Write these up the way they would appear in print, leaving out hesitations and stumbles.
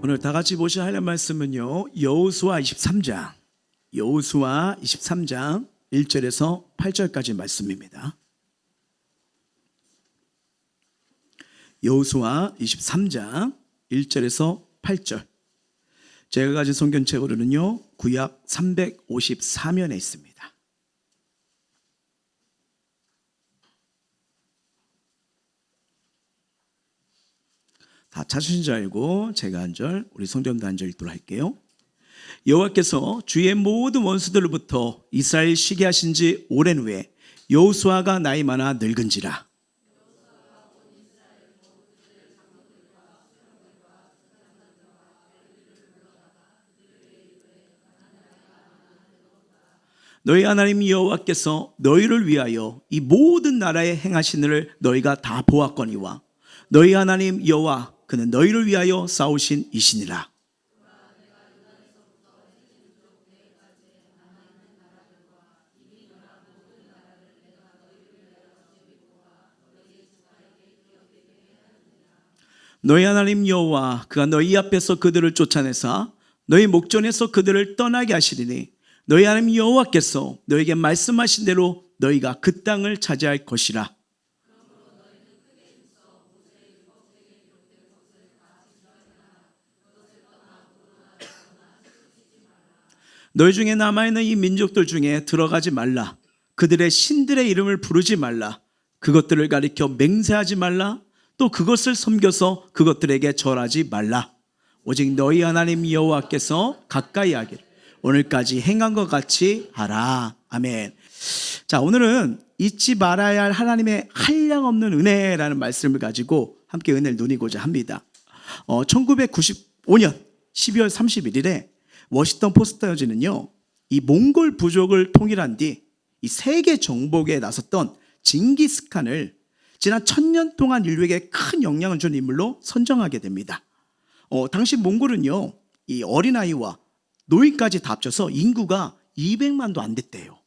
오늘 다 같이 보셔야 할 말씀은요, 여호수아 23장 1절에서 8절까지 말씀입니다. 여호수아 23장 1절에서 8절. 제가 가진 성경책으로는요, 구약 354면에 있습니다. 다 찾으신 줄 알고 제가 한 절, 우리 성전도 한 절 읽도록 할게요. 여호와께서 주의 모든 원수들로부터 이스라엘 쉬게 하신 지 오랜 후에 여호수아가 나이 많아 늙은지라. 너희 하나님 여호와께서 너희를 위하여 이 모든 나라에 행하신 일을 너희가 다 보았거니와 너희 하나님 여호와 그는 너희를 위하여 싸우신 이시니라. 너희 하나님 여호와 그가 너희 앞에서 그들을 쫓아내사 너희 목전에서 그들을 떠나게 하시리니 너희 하나님 여호와께서 너희에게 말씀하신 대로 너희가 그 땅을 차지할 것이라. 너희 중에 남아있는 이 민족들 중에 들어가지 말라. 그들의 신들의 이름을 부르지 말라. 그것들을 가리켜 맹세하지 말라. 또 그것을 섬겨서 그것들에게 절하지 말라. 오직 너희 하나님 여호와께서 가까이 하기를 오늘까지 행한 것 같이 하라. 아멘. 자, 오늘은 잊지 말아야 할 하나님의 한량없는 은혜라는 말씀을 가지고 함께 은혜를 누리고자 합니다. 1995년 12월 31일에 워싱턴 포스터지는요, 이 몽골 부족을 통일한 뒤 이 세계 정복에 나섰던 징기스칸을 지난 1000년 동안 인류에게 큰 영향을 준 인물로 선정하게 됩니다. 당시 몽골은요, 이 어린아이와 노인까지 다 합쳐서 인구가 200만도 안 됐대요.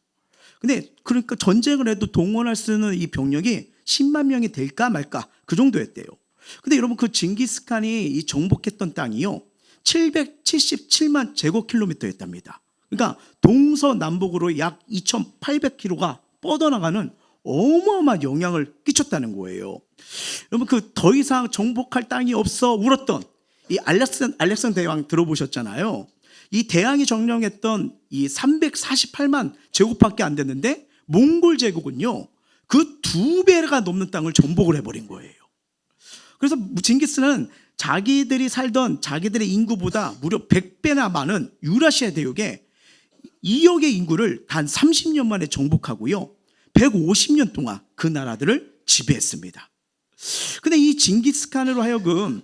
근데 그러니까 전쟁을 해도 동원할 수 있는 이 병력이 10만 명이 될까 말까 그 정도였대요. 근데 여러분, 그 징기스칸이 이 정복했던 땅이요, 777만 제곱킬로미터였답니다. 그러니까 동서남북으로 약 2800km가 뻗어나가는 어마어마한 영향을 끼쳤다는 거예요. 여러분, 그 더 이상 정복할 땅이 없어 울었던 이 알렉산더 대왕 들어보셨잖아요. 이 대왕이 점령했던 이 348만 제곱밖에 안 됐는데 몽골 제국은요, 그 2배가 넘는 땅을 정복을 해버린 거예요. 그래서 징기스는 자기들이 살던 자기들의 인구보다 무려 100배나 많은 유라시아 대륙에 2억의 인구를 단 30년 만에 정복하고요, 150년 동안 그 나라들을 지배했습니다. 근데 이 징기스칸으로 하여금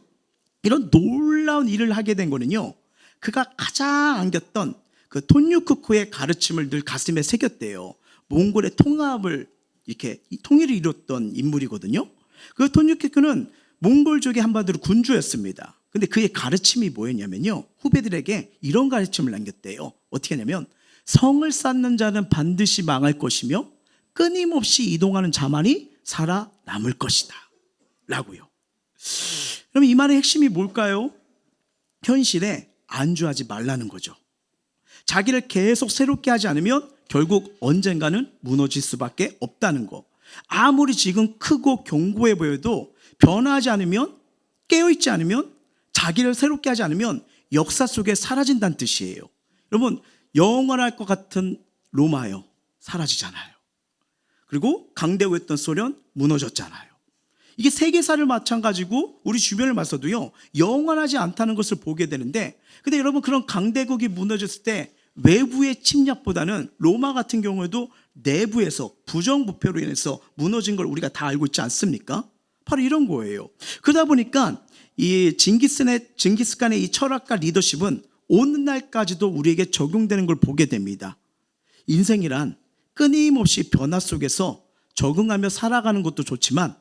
이런 놀라운 일을 하게 된 거는요, 그가 가장 안겼던 그 톤유크쿠의 가르침을 늘 가슴에 새겼대요. 몽골의 통합을 이렇게 통일을 이뤘던 인물이거든요. 그 톤유크쿠는 몽골족의 한마디로 군주였습니다. 근데 그의 가르침이 뭐였냐면요, 후배들에게 이런 가르침을 남겼대요. 어떻게 하냐면, 성을 쌓는 자는 반드시 망할 것이며 끊임없이 이동하는 자만이 살아남을 것이다 라고요. 그럼 이 말의 핵심이 뭘까요? 현실에 안주하지 말라는 거죠. 자기를 계속 새롭게 하지 않으면 결국 언젠가는 무너질 수밖에 없다는 거. 아무리 지금 크고 견고해 보여도 변화하지 않으면, 깨어있지 않으면, 자기를 새롭게 하지 않으면 역사 속에 사라진다는 뜻이에요. 여러분, 영원할 것 같은 로마요, 사라지잖아요. 그리고 강대국이었던 소련 무너졌잖아요. 이게 세계사를 마찬가지고 우리 주변을 봐서도요, 영원하지 않다는 것을 보게 되는데, 근데 여러분, 그런 강대국이 무너졌을 때 외부의 침략보다는 로마 같은 경우에도 내부에서 부정부패로 인해서 무너진 걸 우리가 다 알고 있지 않습니까? 바로 이런 거예요. 그러다 보니까 이 징기스칸의 이 철학과 리더십은 오늘날까지도 우리에게 적용되는 걸 보게 됩니다. 인생이란 끊임없이 변화 속에서 적응하며 살아가는 것도 좋지만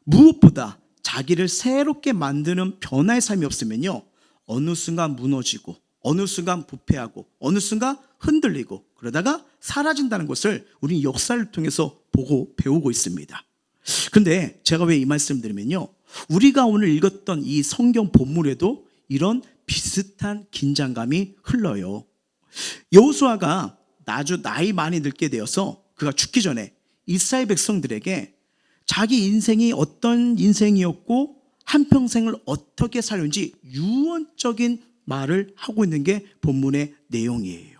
무엇보다 자기를 새롭게 만드는 변화의 삶이 없으면요, 어느 순간 무너지고 어느 순간 부패하고 어느 순간 흔들리고 그러다가 사라진다는 것을 우리는 역사를 통해서 보고 배우고 있습니다. 그런데 제가 왜 이 말씀 드리면요, 우리가 오늘 읽었던 이 성경 본문에도 이런 비슷한 긴장감이 흘러요. 여호수아가 아주 나이 많이 늙게 되어서 그가 죽기 전에 이스라엘 백성들에게 자기 인생이 어떤 인생이었고 한평생을 어떻게 살는지 유언적인 말을 하고 있는 게 본문의 내용이에요.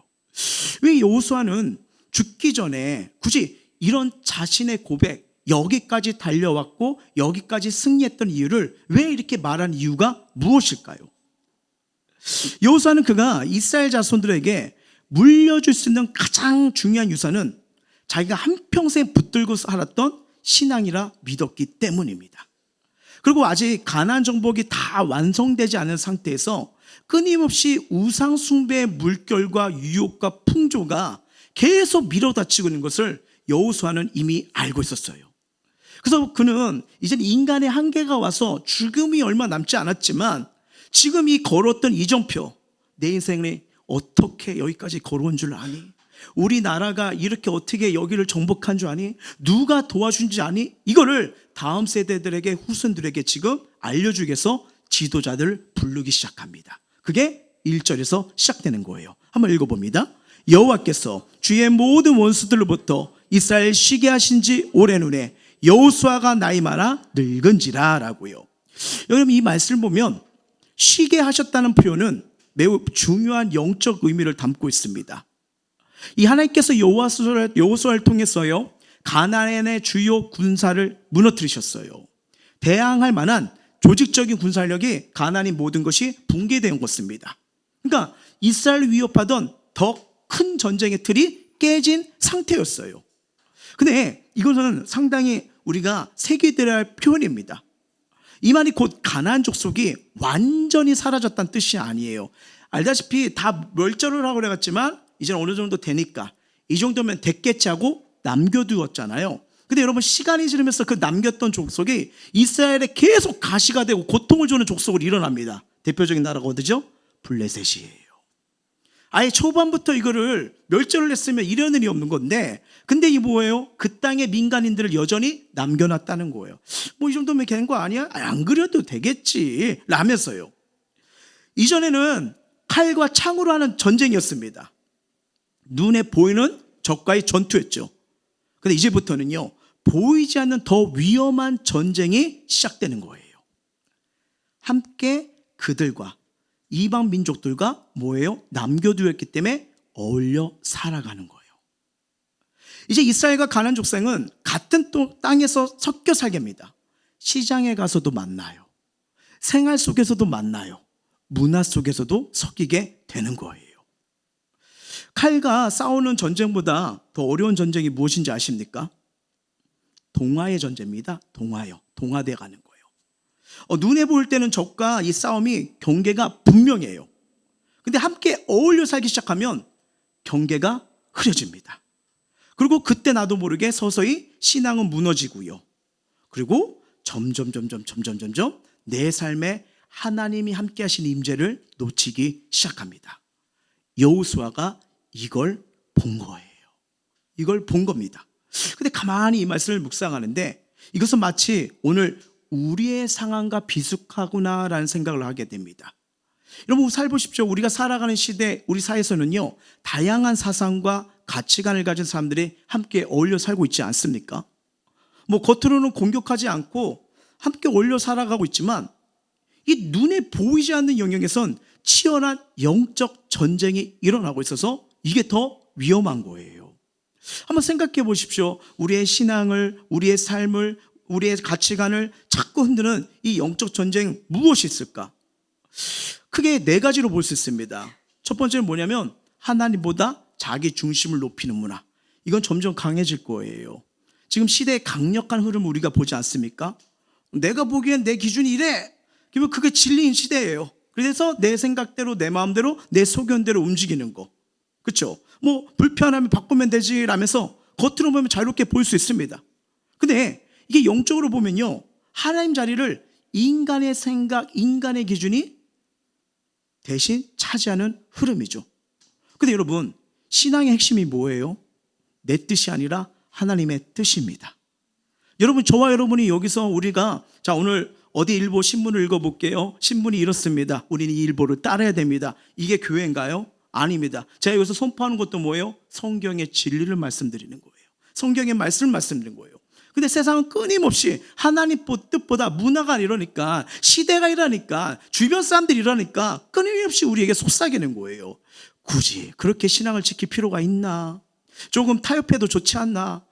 왜 여호수아는 죽기 전에 굳이 이런 자신의 고백, 여기까지 달려왔고 여기까지 승리했던 이유를 왜 이렇게 말한 이유가 무엇일까요? 여호수아는 그가 이스라엘 자손들에게 물려줄 수 있는 가장 중요한 유산은 자기가 한평생 붙들고 살았던 신앙이라 믿었기 때문입니다. 그리고 아직 가나안 정복이 다 완성되지 않은 상태에서 끊임없이 우상 숭배의 물결과 유혹과 풍조가 계속 밀어닥치고 있는 것을 여호수아는 이미 알고 있었어요. 그래서 그는 이제 인간의 한계가 와서 죽음이 얼마 남지 않았지만 지금 이 걸었던 이정표, 내 인생에 어떻게 여기까지 걸어온 줄 아니? 우리나라가 이렇게 어떻게 여기를 정복한 줄 아니? 누가 도와준 줄 아니? 이거를 다음 세대들에게, 후손들에게 지금 알려주기 위해서 지도자들을 부르기 시작합니다. 그게 1절에서 시작되는 거예요. 한번 읽어봅니다. 여호와께서 주의 모든 원수들로부터 이스라엘 쉬게 하신 지 오래누에 여호수아가 나이 많아 늙은지라 라고요. 여러분, 이 말씀을 보면 쉬게 하셨다는 표현은 매우 중요한 영적 의미를 담고 있습니다. 이 하나님께서 여호수아를 통해서요, 가나안의 주요 군사를 무너뜨리셨어요. 대항할 만한 조직적인 군사력이 가나안의 모든 것이 붕괴된 것입니다. 그러니까 이스라엘을 위협하던 더 큰 전쟁의 틀이 깨진 상태였어요. 근데 이것은 상당히 우리가 새기들어야 할 표현입니다. 이 말이 곧 가나안 족속이 완전히 사라졌다는 뜻이 아니에요. 알다시피 다 멸절을 하고 그랬지만 이제는 어느 정도 되니까 이 정도면 됐겠지 하고 남겨두었잖아요. 근데 여러분, 시간이 지나면서 그 남겼던 족속이 이스라엘에 계속 가시가 되고 고통을 주는 족속으로 일어납니다. 대표적인 나라가 어디죠? 블레셋이에요. 아예 초반부터 이거를 멸절을 했으면 이런 일이 없는 건데, 근데 이 뭐예요? 그 땅의 민간인들을 여전히 남겨놨다는 거예요. 뭐 이 정도면 되는 거 아니야? 안 그래도 되겠지 라면서요. 이전에는 칼과 창으로 하는 전쟁이었습니다. 눈에 보이는 적과의 전투였죠. 근데 이제부터는요, 보이지 않는 더 위험한 전쟁이 시작되는 거예요. 함께 그들과 이방 민족들과 뭐예요? 남겨두었기 때문에 어울려 살아가는 거예요. 이제 이스라엘과 가나안 족속은 같은 땅에서 섞여 살게 합니다. 시장에 가서도 만나요. 생활 속에서도 만나요. 문화 속에서도 섞이게 되는 거예요. 칼과 싸우는 전쟁보다 더 어려운 전쟁이 무엇인지 아십니까? 동화의 전쟁입니다. 동화돼 가는 거예요. 눈에 보일 때는 적과 이 싸움이 경계가 분명해요. 근데 함께 어울려 살기 시작하면 경계가 흐려집니다. 그리고 그때 나도 모르게 서서히 신앙은 무너지고요. 그리고 점점 내 삶에 하나님이 함께 하신 임재를 놓치기 시작합니다. 여호수아가 이걸 본 거예요. 이걸 본 겁니다. 근데 가만히 이 말씀을 묵상하는데 이것은 마치 오늘 우리의 상황과 비슷하구나라는 생각을 하게 됩니다. 여러분, 살보십시오. 우리가 살아가는 시대, 우리 사회에서는요, 다양한 사상과 가치관을 가진 사람들이 함께 어울려 살고 있지 않습니까? 뭐 겉으로는 공격하지 않고 함께 어울려 살아가고 있지만 이 눈에 보이지 않는 영역에선 치열한 영적 전쟁이 일어나고 있어서 이게 더 위험한 거예요. 한번 생각해 보십시오. 우리의 신앙을, 우리의 삶을, 우리의 가치관을 자꾸 흔드는 이 영적 전쟁 무엇이 있을까? 크게 네 가지로 볼 수 있습니다. 첫 번째는 뭐냐면 하나님보다 자기 중심을 높이는 문화. 이건 점점 강해질 거예요. 지금 시대의 강력한 흐름을 우리가 보지 않습니까? 내가 보기엔 내 기준이 이래. 그러면 그게 진리인 시대예요. 그래서 내 생각대로, 내 마음대로, 내 소견대로 움직이는 거. 그렇죠? 뭐 불편하면 바꾸면 되지 라면서 겉으로 보면 자유롭게 보일 수 있습니다. 근데 이게 영적으로 보면요, 하나님 자리를 인간의 생각, 인간의 기준이 대신 차지하는 흐름이죠. 근데 여러분, 신앙의 핵심이 뭐예요? 내 뜻이 아니라 하나님의 뜻입니다. 여러분, 저와 여러분이 여기서 우리가 자 오늘 어디 일보 신문을 읽어볼게요. 신문이 이렇습니다. 우리는 이 일보를 따라야 됩니다. 이게 교회인가요? 아닙니다. 제가 여기서 선포하는 것도 뭐예요? 성경의 진리를 말씀드리는 거예요. 성경의 말씀을 말씀드리는 거예요. 근데 세상은 끊임없이 하나님 뜻보다 문화가 이러니까, 시대가 이러니까, 주변 사람들이 이러니까 끊임없이 우리에게 속삭이는 거예요. 굳이 그렇게 신앙을 지킬 필요가 있나? 조금 타협해도 좋지 않나?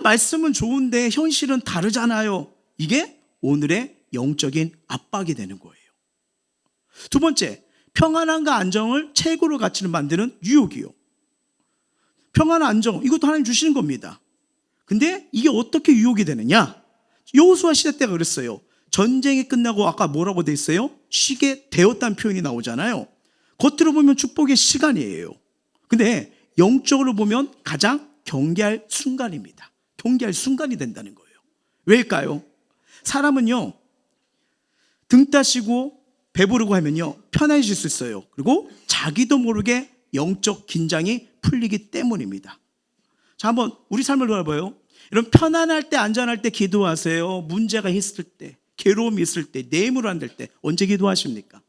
말씀은 좋은데 현실은 다르잖아요. 이게 오늘의 영적인 압박이 되는 거예요. 두 번째, 평안함과 안정을 최고로 가치를 만드는 유혹이요. 평안과 안정, 이것도 하나님 주시는 겁니다. 근데 이게 어떻게 유혹이 되느냐? 여호수아 시대 때가 그랬어요. 전쟁이 끝나고 아까 뭐라고 돼 있어요? 쉬게 되었다는 표현이 나오잖아요. 겉으로 보면 축복의 시간이에요. 근데 영적으로 보면 가장 경계할 순간입니다. 경계할 순간이 된다는 거예요. 왜일까요? 사람은요, 등 따시고 배부르고 하면요, 편해질 수 있어요. 그리고 자기도 모르게 영적 긴장이 풀리기 때문입니다. 자, 한번 우리 삶을 돌아봐요. 여러분, 편안할 때, 안전할 때 기도하세요. 문제가 있을 때, 괴로움이 있을 때, 내물 안 될 때 언제 기도하십니까?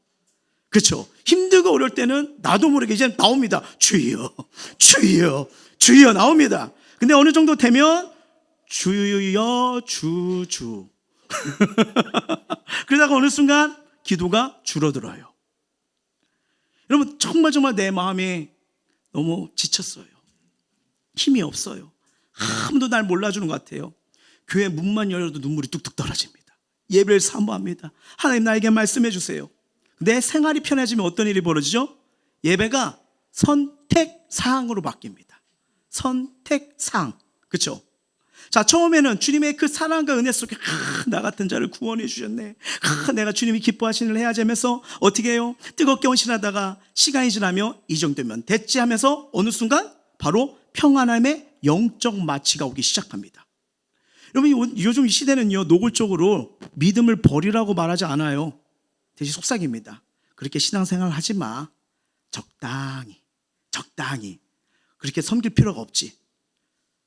그렇죠. 힘들고 어려울 때는 나도 모르게 이제 나옵니다. 주여, 주여, 주여 나옵니다. 근데 어느 정도 되면 주여, 주. 그러다가 어느 순간 기도가 줄어들어요. 여러분, 정말 내 마음이 너무 지쳤어요. 힘이 없어요. 아무도 날 몰라주는 것 같아요. 교회 문만 열어도 눈물이 뚝뚝 떨어집니다. 예배를 사모합니다. 하나님, 나에게 말씀해 주세요. 내 생활이 편해지면 어떤 일이 벌어지죠? 예배가 선택사항으로 바뀝니다. 선택사항. 그렇죠? 자, 처음에는 주님의 그 사랑과 은혜 속에 나 같은 자를 구원해 주셨네. 내가 주님이 기뻐하시는 일 해야지 하면서 어떻게 해요? 뜨겁게 헌신하다가 시간이 지나면 이 정도면 됐지 하면서 어느 순간 바로 평안함의 영적 마취가 오기 시작합니다. 여러분, 요즘 이 시대는요, 노골적으로 믿음을 버리라고 말하지 않아요. 대신 속삭입니다. 그렇게 신앙생활 하지 마. 적당히 그렇게 섬길 필요가 없지.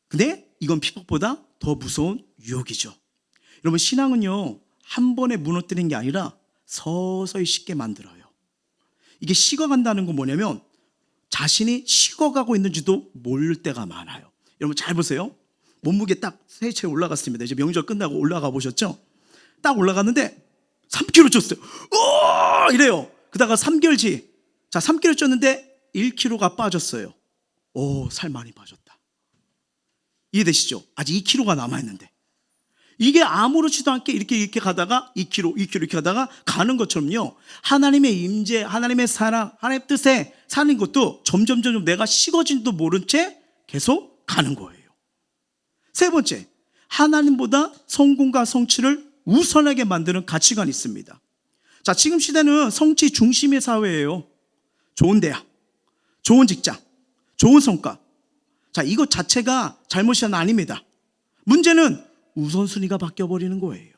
근데 이건 핍박보다 더 무서운 유혹이죠. 여러분, 신앙은요, 한 번에 무너뜨리는 게 아니라 서서히 식게 만들어요. 이게 식어간다는 건 뭐냐면 자신이 식어가고 있는지도 모를 때가 많아요. 여러분, 잘 보세요. 몸무게 딱 새 채 올라갔습니다. 이제 명절 끝나고 올라가 보셨죠? 딱 올라갔는데 3kg 쪘어요. 이래요. 그러다가 3개월 뒤, 3kg 쪘는데 1kg가 빠졌어요. 살 많이 빠졌다. 이해되시죠? 아직 2kg가 남아있는데. 이게 아무렇지도 않게 이렇게 가다가 2kg 이렇게 가다가 가는 것처럼요, 하나님의 임재, 하나님의 사랑, 하나님의 뜻에 사는 것도 점점 내가 식어진도 모른 채 계속 가는 거예요. 세 번째, 하나님보다 성공과 성취를 우선하게 만드는 가치관이 있습니다. 자, 지금 시대는 성취 중심의 사회예요. 좋은 대학, 좋은 직장, 좋은 성과. 자, 이것 자체가 잘못이 아닙니다. 문제는 우선순위가 바뀌어버리는 거예요.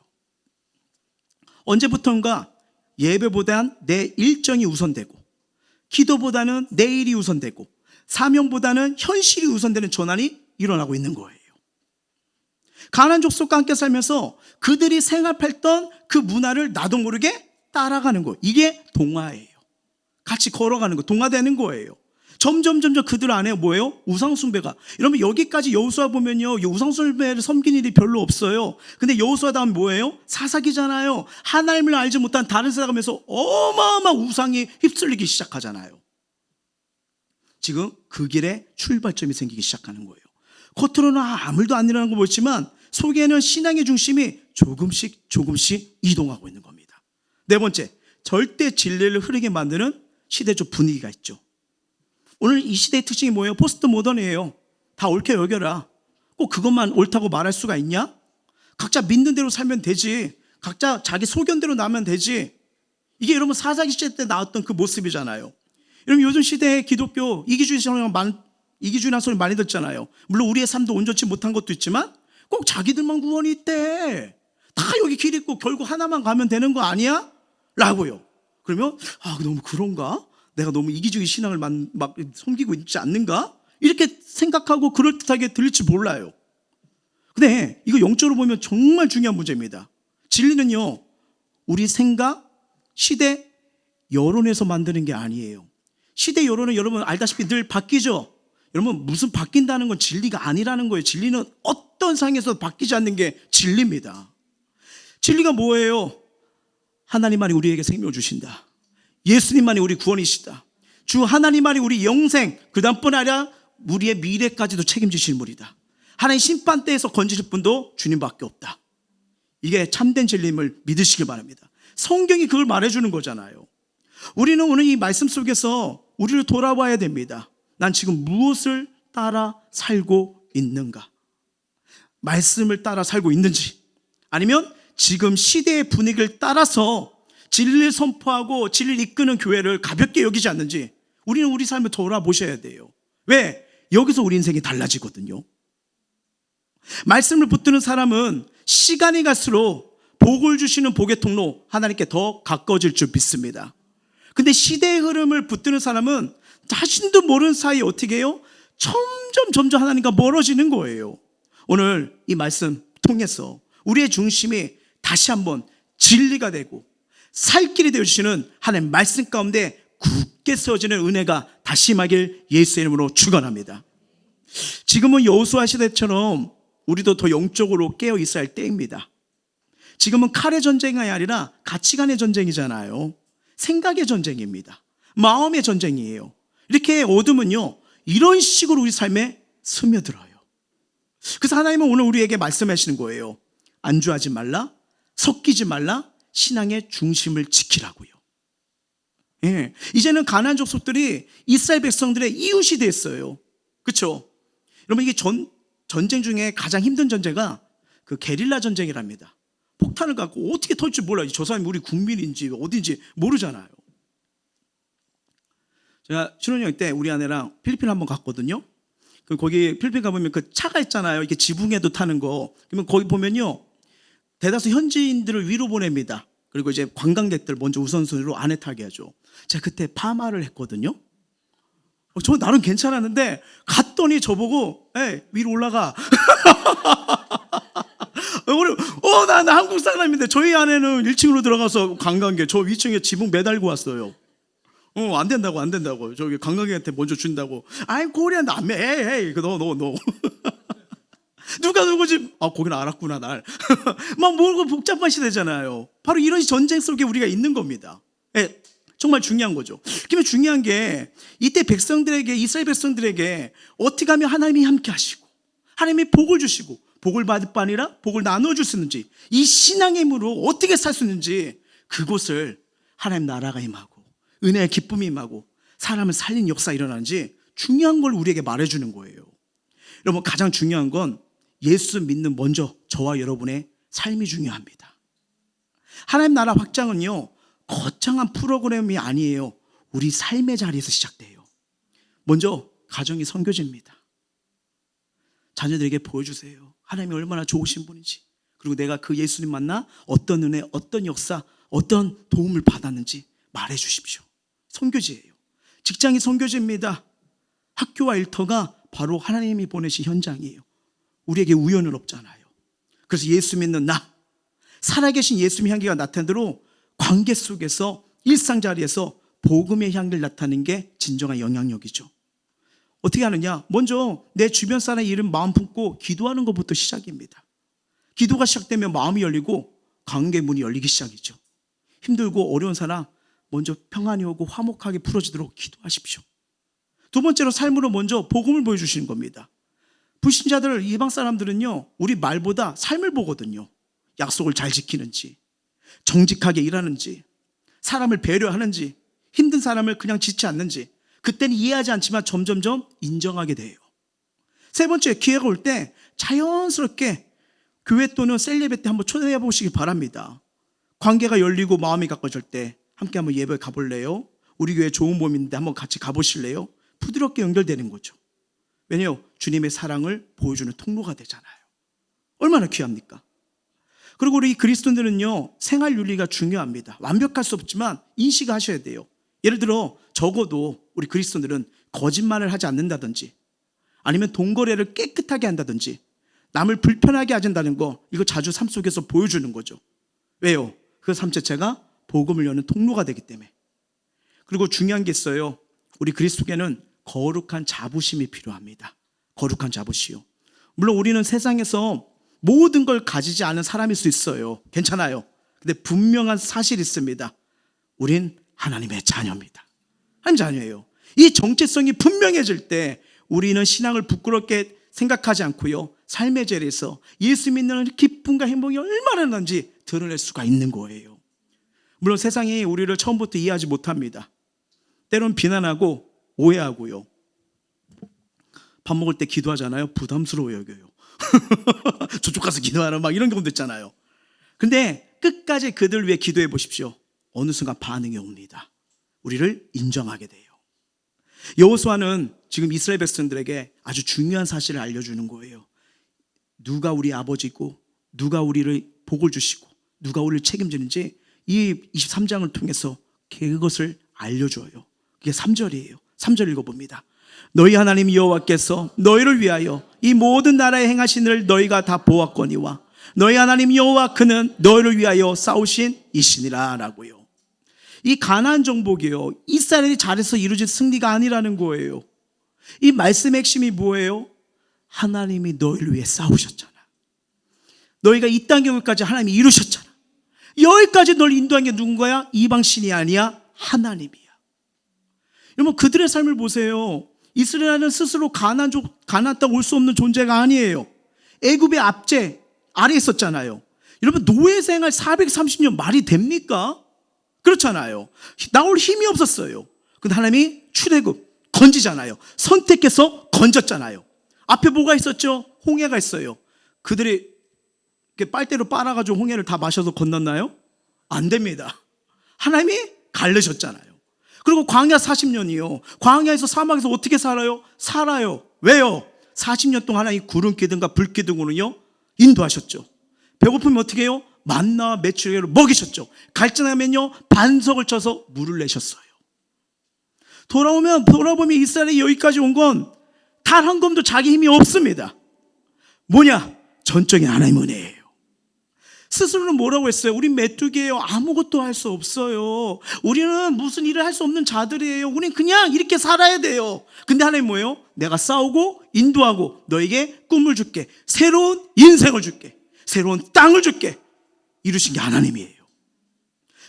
언제부턴가 예배보단 내 일정이 우선되고, 기도보다는 내일이 우선되고, 사명보다는 현실이 우선되는 전환이 일어나고 있는 거예요. 가나안 족속과 함께 살면서 그들이 생활했던 그 문화를 나도 모르게 따라가는 거예요. 이게 동화예요. 같이 걸어가는 거, 동화되는 거예요. 점점 그들 안에 뭐예요? 우상숭배가. 여러분, 여기까지 여호수아 보면요, 우상숭배를 섬기는 일이 별로 없어요. 근데 여호수아 다음 뭐예요? 사사기잖아요. 하나님을 알지 못한 다른 사람에서 어마어마한 우상이 휩쓸리기 시작하잖아요. 지금 그 길에 출발점이 생기기 시작하는 거예요. 겉으로는 아무 일도 안 일어나는 거 보지만 속에는 신앙의 중심이 조금씩 이동하고 있는 겁니다. 네 번째, 절대 진리를 흐르게 만드는 시대적 분위기가 있죠. 오늘 이 시대의 특징이 뭐예요? 포스트 모던이에요. 다 옳게 여겨라. 꼭 그것만 옳다고 말할 수가 있냐? 각자 믿는 대로 살면 되지. 각자 자기 소견대로 나면 되지. 이게 여러분 사사기 시대 때 나왔던 그 모습이잖아요. 여러분, 요즘 시대에 기독교 이기주의라는 소리 많이 듣잖아요. 물론 우리의 삶도 온전치 못한 것도 있지만 꼭 자기들만 구원이 있대. 다 여기 길 있고 결국 하나만 가면 되는 거 아니야? 라고요. 그러면 너무 그런가? 내가 너무 이기주의 신앙을 막 섬기고 있지 않는가? 이렇게 생각하고 그럴듯하게 들릴지 몰라요. 근데 이거 영적으로 보면 정말 중요한 문제입니다. 진리는요, 우리 생각, 시대, 여론에서 만드는 게 아니에요. 시대 여론은 여러분 알다시피 늘 바뀌죠. 여러분 무슨 바뀐다는 건 진리가 아니라는 거예요. 진리는 어떤 상황에서 바뀌지 않는 게 진리입니다. 진리가 뭐예요? 하나님만이 우리에게 생명을 주신다. 예수님만이 우리 구원이시다. 주 하나님만이 우리 영생, 그 다음뿐 아니라 우리의 미래까지도 책임지실 분이다. 하나님 심판대에서 건지실 분도 주님밖에 없다. 이게 참된 진리임을 믿으시길 바랍니다. 성경이 그걸 말해주는 거잖아요. 우리는 오늘 이 말씀 속에서 우리를 돌아봐야 됩니다. 난 지금 무엇을 따라 살고 있는가? 말씀을 따라 살고 있는지, 아니면 지금 시대의 분위기를 따라서 진리를 선포하고 진리를 이끄는 교회를 가볍게 여기지 않는지 우리는 우리 삶을 돌아보셔야 돼요. 왜? 여기서 우리 인생이 달라지거든요. 말씀을 붙드는 사람은 시간이 갈수록 복을 주시는 복의 통로 하나님께 더 가까워질 줄 믿습니다. 근데 시대의 흐름을 붙드는 사람은 자신도 모르는 사이에 어떻게 해요? 점점 하나님과 멀어지는 거예요. 오늘 이 말씀 통해서 우리의 중심이 다시 한번 진리가 되고 살 길이 되어주시는 하나님의 말씀 가운데 굳게 세워지는 은혜가 다시 임하길 예수의 이름으로 축원합니다. 지금은 여호수아 시대처럼 우리도 더 영적으로 깨어 있어야 할 때입니다. 지금은 칼의 전쟁이 아니라 가치관의 전쟁이잖아요. 생각의 전쟁입니다. 마음의 전쟁이에요. 이렇게 어둠은요, 이런 식으로 우리 삶에 스며들어요. 그래서 하나님은 오늘 우리에게 말씀하시는 거예요. 안주하지 말라, 섞이지 말라, 신앙의 중심을 지키라고요. 예, 이제는 가나안 족속들이 이스라엘 백성들의 이웃이 됐어요. 그렇죠? 여러분, 이게 전쟁 중에 가장 힘든 전쟁가 그 게릴라 전쟁이랍니다. 폭탄을 갖고 어떻게 터질지 몰라요. 저 사람이 우리 국민인지 어딘지 모르잖아요. 제가 신혼여행 때 우리 아내랑 필리핀 한번 갔거든요. 거기 필리핀 가보면 그 차가 있잖아요. 이렇게 지붕에도 타는 거. 그러면 거기 보면요, 대다수 현지인들을 위로 보냅니다. 그리고 이제 관광객들 먼저 우선순위로 안에 타게 하죠. 제가 그때 파마를 했거든요. 저 나름 괜찮았는데 갔더니 저보고 위로 올라가. 나 한국 사람인데 저희 아내는 1층으로 들어가서 관광객, 저 2층에 지붕 매달고 왔어요. 안 된다고. 저기 관광객한테 먼저 준다고. 아이, 코리안 남매, 에이, 너. 누가 누구지? 거기는 알았구나, 날. 막 모르고 복잡한 시대잖아요. 바로 이런 전쟁 속에 우리가 있는 겁니다. 정말 중요한 거죠. 그러면 중요한 게 이때 백성들에게, 이스라엘 백성들에게 어떻게 하면 하나님이 함께 하시고 하나님이 복을 주시고 복을 받을 뿐 아니라 복을 나눠줄 수 있는지, 이 신앙의 힘으로 어떻게 살 수 있는지, 그곳을 하나님 나라가 임하고 은혜의 기쁨이 임하고 사람을 살리는 역사가 일어나는지 중요한 걸 우리에게 말해주는 거예요. 여러분, 가장 중요한 건 예수 믿는 먼저 저와 여러분의 삶이 중요합니다. 하나님 나라 확장은요, 거창한 프로그램이 아니에요. 우리 삶의 자리에서 시작돼요. 먼저 가정이 선교제입니다. 자녀들에게 보여주세요. 하나님이 얼마나 좋으신 분인지, 그리고 내가 그 예수님 만나 어떤 은혜, 어떤 역사, 어떤 도움을 받았는지 말해주십시오. 선교제예요. 직장이 선교제입니다. 학교와 일터가 바로 하나님이 보내신 현장이에요. 우리에게 우연은 없잖아요. 그래서 예수 믿는 나, 살아계신 예수님의 향기가 나타나는 대로 관계 속에서 일상 자리에서 복음의 향기를 나타내는 게 진정한 영향력이죠. 어떻게 하느냐? 먼저 내 주변 사람의 이름 마음 품고 기도하는 것부터 시작입니다. 기도가 시작되면 마음이 열리고 관계 문이 열리기 시작이죠. 힘들고 어려운 사람 먼저 평안이 오고 화목하게 풀어지도록 기도하십시오. 두 번째로 삶으로 먼저 복음을 보여주시는 겁니다. 불신자들, 이방 사람들은요, 우리 말보다 삶을 보거든요. 약속을 잘 지키는지, 정직하게 일하는지, 사람을 배려하는지, 힘든 사람을 그냥 짓지 않는지, 그때는 이해하지 않지만 점점점 인정하게 돼요. 세 번째, 기회가 올 때 자연스럽게 교회 또는 셀레브레 때 한번 초대해 보시기 바랍니다. 관계가 열리고 마음이 가까워질 때 함께 한번 예배 가볼래요? 우리 교회 좋은 몸 있는데 한번 같이 가보실래요? 부드럽게 연결되는 거죠. 왜냐요? 주님의 사랑을 보여주는 통로가 되잖아요. 얼마나 귀합니까? 그리고 우리 그리스도인들은요, 생활윤리가 중요합니다. 완벽할 수 없지만 인식하셔야 돼요. 예를 들어 적어도 우리 그리스도인들은 거짓말을 하지 않는다든지, 아니면 동거래를 깨끗하게 한다든지, 남을 불편하게 하지 않는다는 거, 이거 자주 삶 속에서 보여주는 거죠. 왜요? 그 삶 자체가 복음을 여는 통로가 되기 때문에. 그리고 중요한 게 있어요. 우리 그리스도께는 거룩한 자부심이 필요합니다. 거룩한 자부심이요. 물론 우리는 세상에서 모든 걸 가지지 않은 사람일 수 있어요. 괜찮아요. 근데 분명한 사실이 있습니다. 우린 하나님의 자녀입니다. 하나님 자녀예요. 이 정체성이 분명해질 때 우리는 신앙을 부끄럽게 생각하지 않고요, 삶의 자리에서 예수 믿는 기쁨과 행복이 얼마나 난지 드러낼 수가 있는 거예요. 물론 세상이 우리를 처음부터 이해하지 못합니다. 때론 비난하고 오해하고요. 밥 먹을 때 기도하잖아요. 부담스러워 여겨요. 저쪽 가서 기도하라 막 이런 경우도 있잖아요. 근데 끝까지 그들 위해 기도해 보십시오. 어느 순간 반응이 옵니다. 우리를 인정하게 돼요. 여호수아는 지금 이스라엘 백성들에게 아주 중요한 사실을 알려주는 거예요. 누가 우리 아버지고 누가 우리를 복을 주시고 누가 우리를 책임지는지 이 23장을 통해서 그것을 알려줘요. 그게 3절이에요. 3절 읽어봅니다. 너희 하나님 여호와께서 너희를 위하여 이 모든 나라에 행하신 일을 너희가 다 보았거니와 너희 하나님 여호와 그는 너희를 위하여 싸우신 이시니라 라고요. 이 가나안 정복이요, 이스라엘이 잘해서 이루어진 승리가 아니라는 거예요. 이 말씀의 핵심이 뭐예요? 하나님이 너희를 위해 싸우셨잖아. 너희가 이 땅에 오기까지 하나님이 이루셨잖아. 여기까지 널 인도한 게 누군가야? 이방신이 아니야, 하나님이야. 여러분, 그들의 삶을 보세요. 이스라엘은 스스로 가나안 땅 올 수 없는 존재가 아니에요. 애굽의 압제 아래에 있었잖아요. 여러분, 노예 생활 430년 말이 됩니까? 그렇잖아요. 나올 힘이 없었어요. 근데 하나님이 출애굽 건지잖아요. 선택해서 건졌잖아요. 앞에 뭐가 있었죠? 홍해가 있어요. 그들이 빨대로 빨아가지고 홍해를 다 마셔서 건넜나요? 안 됩니다. 하나님이 가르셨잖아요. 그리고 광야 40년이요. 광야에서 사막에서 어떻게 살아요? 살아요. 왜요? 40년 동안 하나님 구름 기둥과 불 기둥으로요 인도하셨죠. 배고프면 어떻게 해요? 만나와 메추리를 먹이셨죠. 갈증하면요 반석을 쳐서 물을 내셨어요. 돌아보면 이스라엘이 여기까지 온 건 단 한 검도 자기 힘이 없습니다. 뭐냐? 전적인 하나님의 은혜예요. 스스로는 뭐라고 했어요? 우린 메뚜기예요. 아무것도 할 수 없어요. 우리는 무슨 일을 할 수 없는 자들이에요. 우린 그냥 이렇게 살아야 돼요. 근데 하나님 뭐예요? 내가 싸우고 인도하고 너에게 꿈을 줄게. 새로운 인생을 줄게. 새로운 땅을 줄게. 이루신 게 하나님이에요.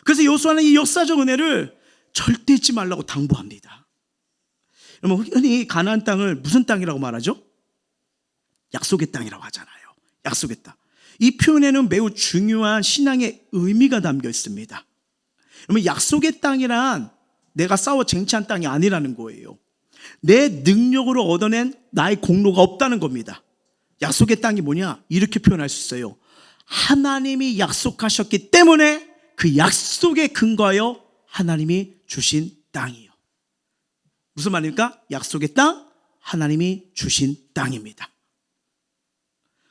그래서 여호수아는 이 역사적 은혜를 절대 잊지 말라고 당부합니다. 여러분, 흔히 가나안 땅을 무슨 땅이라고 말하죠? 약속의 땅이라고 하잖아요. 약속의 땅. 이 표현에는 매우 중요한 신앙의 의미가 담겨 있습니다. 여러분, 약속의 땅이란 내가 싸워 쟁취한 땅이 아니라는 거예요. 내 능력으로 얻어낸 나의 공로가 없다는 겁니다. 약속의 땅이 뭐냐? 이렇게 표현할 수 있어요. 하나님이 약속하셨기 때문에 그 약속에 근거하여 하나님이 주신 땅이요. 무슨 말입니까? 약속의 땅, 하나님이 주신 땅입니다.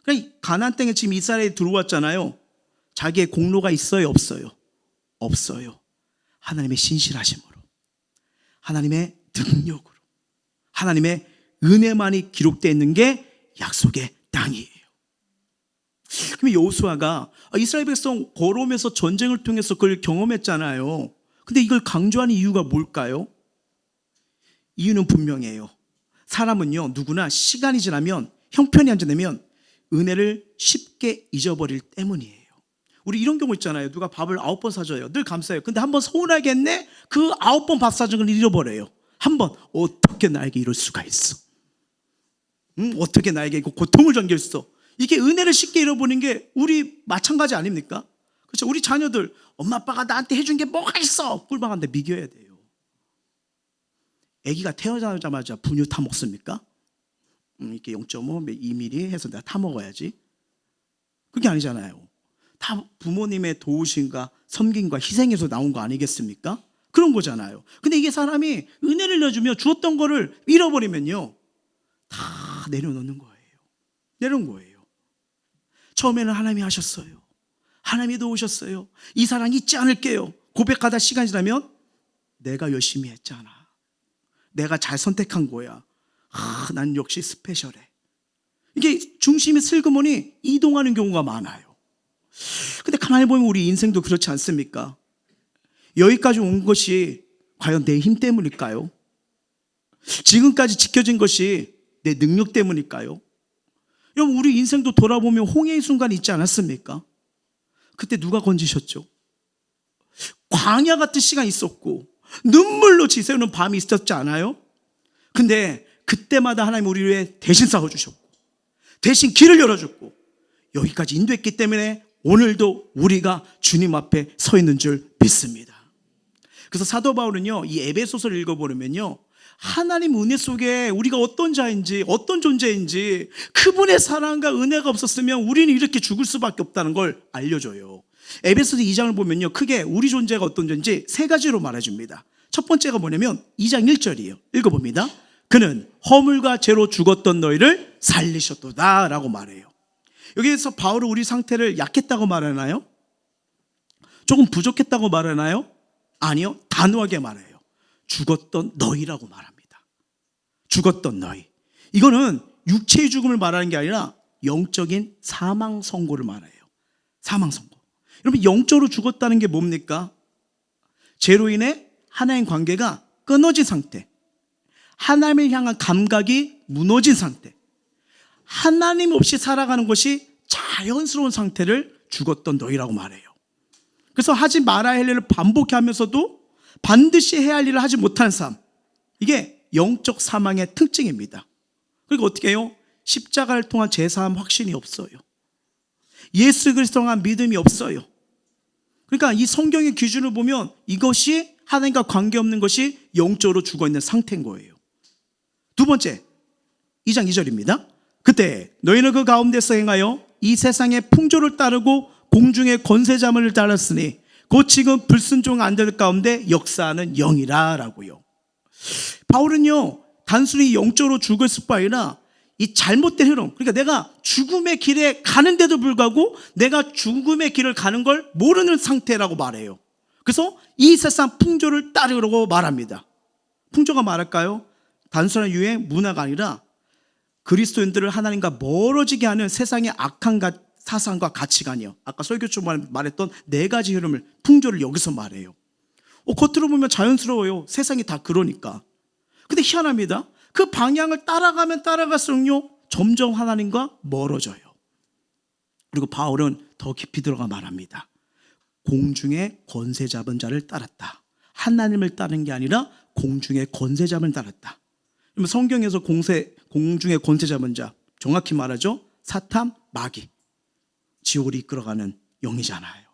그러니까 가나안 땅에 지금 이스라엘이 들어왔잖아요. 자기의 공로가 있어요, 없어요? 없어요. 하나님의 신실하심으로, 하나님의 능력으로, 하나님의 은혜만이 기록되어 있는 게 약속의 땅이에요. 그럼 여호수아가 이스라엘 백성 걸어오면서 전쟁을 통해서 그걸 경험했잖아요. 근데 이걸 강조하는 이유가 뭘까요? 이유는 분명해요. 사람은요, 누구나 시간이 지나면, 형편이 안 지나면 은혜를 쉽게 잊어버릴 때문이에요. 우리 이런 경우 있잖아요. 누가 밥을 9번 사줘요. 늘 감사해요. 근데 한 번 서운하게 했네? 그 9번 밥 사준 걸 잃어버려요. 한 번, 어떻게 나에게 이럴 수가 있어? 어떻게 나에게 고통을 전겼어? 이게 은혜를 쉽게 잃어버리는 게 우리 마찬가지 아닙니까? 그렇죠? 우리 자녀들, 엄마 아빠가 나한테 해준 게 뭐가 있어? 꿀방한테 미겨야 돼요. 아기가 태어나자마자 분유 타 먹습니까? 이렇게 0.5, 2mm 해서 내가 타 먹어야지. 그게 아니잖아요. 다 부모님의 도우심과 섬김과 희생에서 나온 거 아니겠습니까? 그런 거잖아요. 근데 이게 사람이 은혜를 내주며 주었던 거를 잃어버리면요, 다 내려놓는 거예요. 내려놓은 거예요. 처음에는 하나님이 하셨어요. 하나님이 도우셨어요. 이 사랑 잊지 않을게요. 고백하다 시간이 지나면 내가 열심히 했잖아. 내가 잘 선택한 거야. 난 역시 스페셜해. 이게 중심이 슬그머니 이동하는 경우가 많아요. 근데 가만히 보면 우리 인생도 그렇지 않습니까? 여기까지 온 것이 과연 내 힘 때문일까요? 지금까지 지켜진 것이 내 능력 때문일까요? 여러분, 우리 인생도 돌아보면 홍해의 순간이 있지 않았습니까? 그때 누가 건지셨죠? 광야 같은 시간이 있었고 눈물로 지새우는 밤이 있었지 않아요? 근데 그때마다 하나님 우리 위해 대신 싸워주셨고 대신 길을 열어줬고 여기까지 인도했기 때문에 오늘도 우리가 주님 앞에 서 있는 줄 믿습니다. 그래서 사도 바울은요, 이 에베소서를 읽어보면요, 하나님 은혜 속에 우리가 어떤 자인지, 어떤 존재인지, 그분의 사랑과 은혜가 없었으면 우리는 이렇게 죽을 수밖에 없다는 걸 알려줘요. 에베소서 2장을 보면요, 크게 우리 존재가 어떤 존재인지 세 가지로 말해줍니다. 첫 번째가 뭐냐면 2장 1절이에요. 읽어봅니다. 그는 허물과 죄로 죽었던 너희를 살리셨도다 라고 말해요. 여기에서 바울은 우리 상태를 약했다고 말하나요? 조금 부족했다고 말하나요? 아니요, 단호하게 말해요. 죽었던 너희라고 말합니다. 죽었던 너희. 이거는 육체의 죽음을 말하는 게 아니라 영적인 사망 선고를 말해요. 사망 선고. 여러분, 영적으로 죽었다는 게 뭡니까? 죄로 인해 하나님 관계가 끊어진 상태, 하나님을 향한 감각이 무너진 상태, 하나님 없이 살아가는 것이 자연스러운 상태를 죽었던 너희라고 말해요. 그래서 하지 말아야 할 일을 반복해 하면서도 반드시 해야 할 일을 하지 못하는 삶, 이게 영적 사망의 특징입니다. 그리고 어떻게 해요? 십자가를 통한 제사함 확신이 없어요. 예수 그리스도를 통한 믿음이 없어요. 그러니까 이 성경의 기준을 보면 이것이 하나님과 관계없는 것이 영적으로 죽어있는 상태인 거예요. 두 번째, 2장 2절입니다. 그때 너희는 그 가운데서 행하여 이 세상의 풍조를 따르고 공중의 권세자들을 따랐으니 곧 지금 불순종 안될 가운데 역사하는 영이라 라고요. 바울은요, 단순히 영적으로 죽었을 뿐 아니라 이 잘못된 흐름, 그러니까 내가 죽음의 길에 가는데도 불구하고 내가 죽음의 길을 가는 걸 모르는 상태라고 말해요. 그래서 이 세상 풍조를 따르려고 말합니다. 풍조가 말할까요? 단순한 유행, 문화가 아니라 그리스도인들을 하나님과 멀어지게 하는 세상의 악한 사상과 가치관이요. 아까 설교 초반에 말했던 네 가지 흐름을, 풍조를 여기서 말해요. 겉으로 보면 자연스러워요. 세상이 다 그러니까. 근데 희한합니다. 그 방향을 따라가면 따라갈수록요, 점점 하나님과 멀어져요. 그리고 바울은 더 깊이 들어가 말합니다. 공중의 권세 잡은 자를 따랐다. 하나님을 따른 게 아니라 공중의 권세 잡은 자를 따랐다. 성경에서 공중의 권세 잡은 자, 정확히 말하죠, 사탄, 마귀, 지옥으로 이끌어가는 영이잖아요.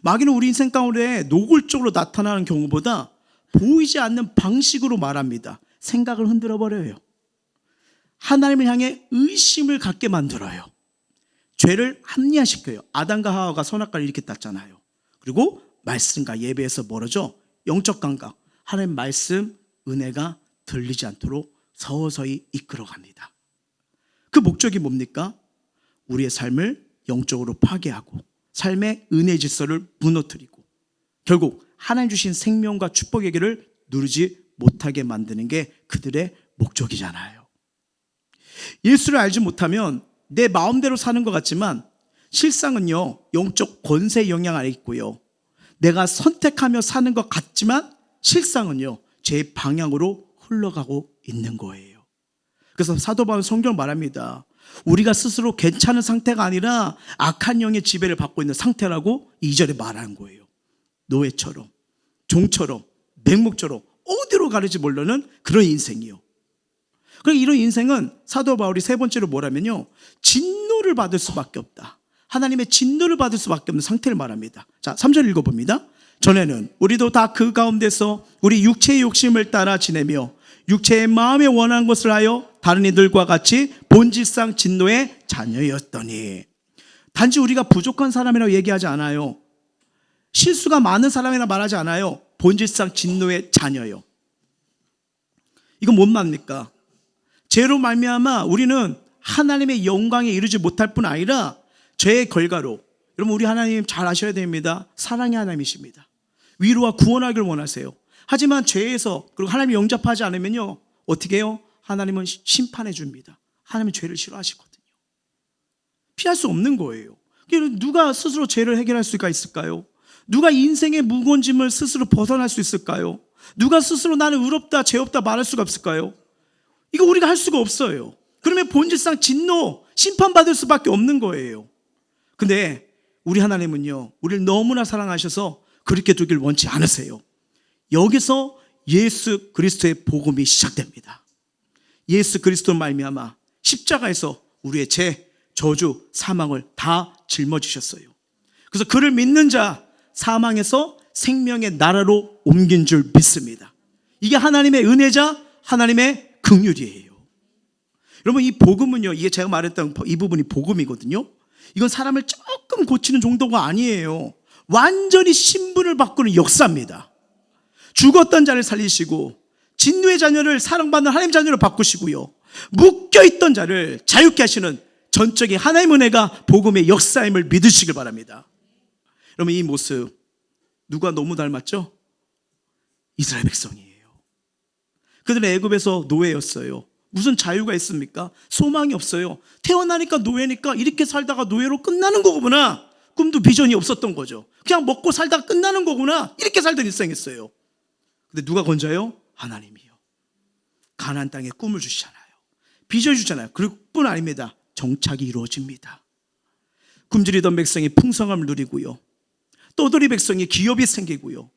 마귀는 우리 인생 가운데 노골적으로 나타나는 경우보다 보이지 않는 방식으로 말합니다. 생각을 흔들어 버려요. 하나님을 향해 의심을 갖게 만들어요. 죄를 합리화시켜요. 아담과 하와가 선악과를 이렇게 땄잖아요. 그리고 말씀과 예배에서 멀어져 영적 감각, 하나님 말씀, 은혜가 들리지 않도록 서서히 이끌어갑니다. 그 목적이 뭡니까? 우리의 삶을 영적으로 파괴하고 삶의 은혜 질서를 무너뜨리고 결국 하나님 주신 생명과 축복의 길을 누리지 못하게 만드는 게 그들의 목적이잖아요. 예수를 알지 못하면 내 마음대로 사는 것 같지만 실상은요, 영적 권세의 영향 아래 있고요, 내가 선택하며 사는 것 같지만 실상은요, 제 방향으로 흘러가고 있는 거예요. 그래서 사도 바울은 성경을 말합니다. 우리가 스스로 괜찮은 상태가 아니라 악한 영의 지배를 받고 있는 상태라고 2절에 말하는 거예요. 노예처럼, 종처럼, 맹목처럼 어디로 가는지 모르는 그런 인생이요. 그리고 이런 인생은 사도 바울이 세 번째로 뭐라면요, 진노를 받을 수밖에 없다. 하나님의 진노를 받을 수밖에 없는 상태를 말합니다. 자, 3절 읽어봅니다. 전에는 우리도 다 그 가운데서 우리 육체의 욕심을 따라 지내며 육체의 마음에 원하는 것을 하여 다른 이들과 같이 본질상 진노의 자녀였더니. 단지 우리가 부족한 사람이라고 얘기하지 않아요. 실수가 많은 사람이라 말하지 않아요. 본질상 진노의 자녀요. 이건 뭔 말입니까? 죄로 말미암아 우리는 하나님의 영광에 이르지 못할 뿐 아니라 죄의 결과로, 여러분 우리 하나님 잘 아셔야 됩니다. 사랑의 하나님이십니다. 위로와 구원하기를 원하세요. 하지만 죄에서, 그리고 하나님이 영접하지 않으면요, 어떻게 해요? 하나님은 심판해 줍니다. 하나님은 죄를 싫어하시거든요. 피할 수 없는 거예요. 누가 스스로 죄를 해결할 수가 있을까요? 누가 인생의 무거운 짐을 스스로 벗어날 수 있을까요? 누가 스스로 나는 의롭다, 죄 없다 말할 수가 없을까요? 이거 우리가 할 수가 없어요. 그러면 본질상 진노, 심판받을 수밖에 없는 거예요. 근데 우리 하나님은요, 우리를 너무나 사랑하셔서 그렇게 두길 원치 않으세요. 여기서 예수 그리스도의 복음이 시작됩니다. 예수 그리스도 말미암아 십자가에서 우리의 죄, 저주, 사망을 다 짊어지셨어요. 그래서 그를 믿는 자 사망에서 생명의 나라로 옮긴 줄 믿습니다. 이게 하나님의 은혜자, 하나님의 긍휼이에요. 여러분, 이 복음은요, 이게 제가 말했던 이 부분이 복음이거든요. 이건 사람을 조금 고치는 정도가 아니에요. 완전히 신분을 바꾸는 역사입니다. 죽었던 자를 살리시고 진노의 자녀를 사랑받는 하나님 자녀로 바꾸시고요, 묶여있던 자를 자유케 하시는 전적인 하나님의 은혜가 복음의 역사임을 믿으시길 바랍니다. 여러분, 이 모습 누가 너무 닮았죠? 이스라엘 백성이에요. 그들은 애굽에서 노예였어요. 무슨 자유가 있습니까? 소망이 없어요. 태어나니까 노예니까 이렇게 살다가 노예로 끝나는 거구나. 꿈도 비전이 없었던 거죠. 그냥 먹고 살다가 끝나는 거구나. 이렇게 살던 일생이었어요. 근데 누가 건져요? 하나님이요. 가나안 땅에 꿈을 주시잖아요. 비전 주잖아요. 그뿐 아닙니다. 정착이 이루어집니다. 굶주리던 백성이 풍성함을 누리고요, 떠돌이 백성이 기업이 생기고요,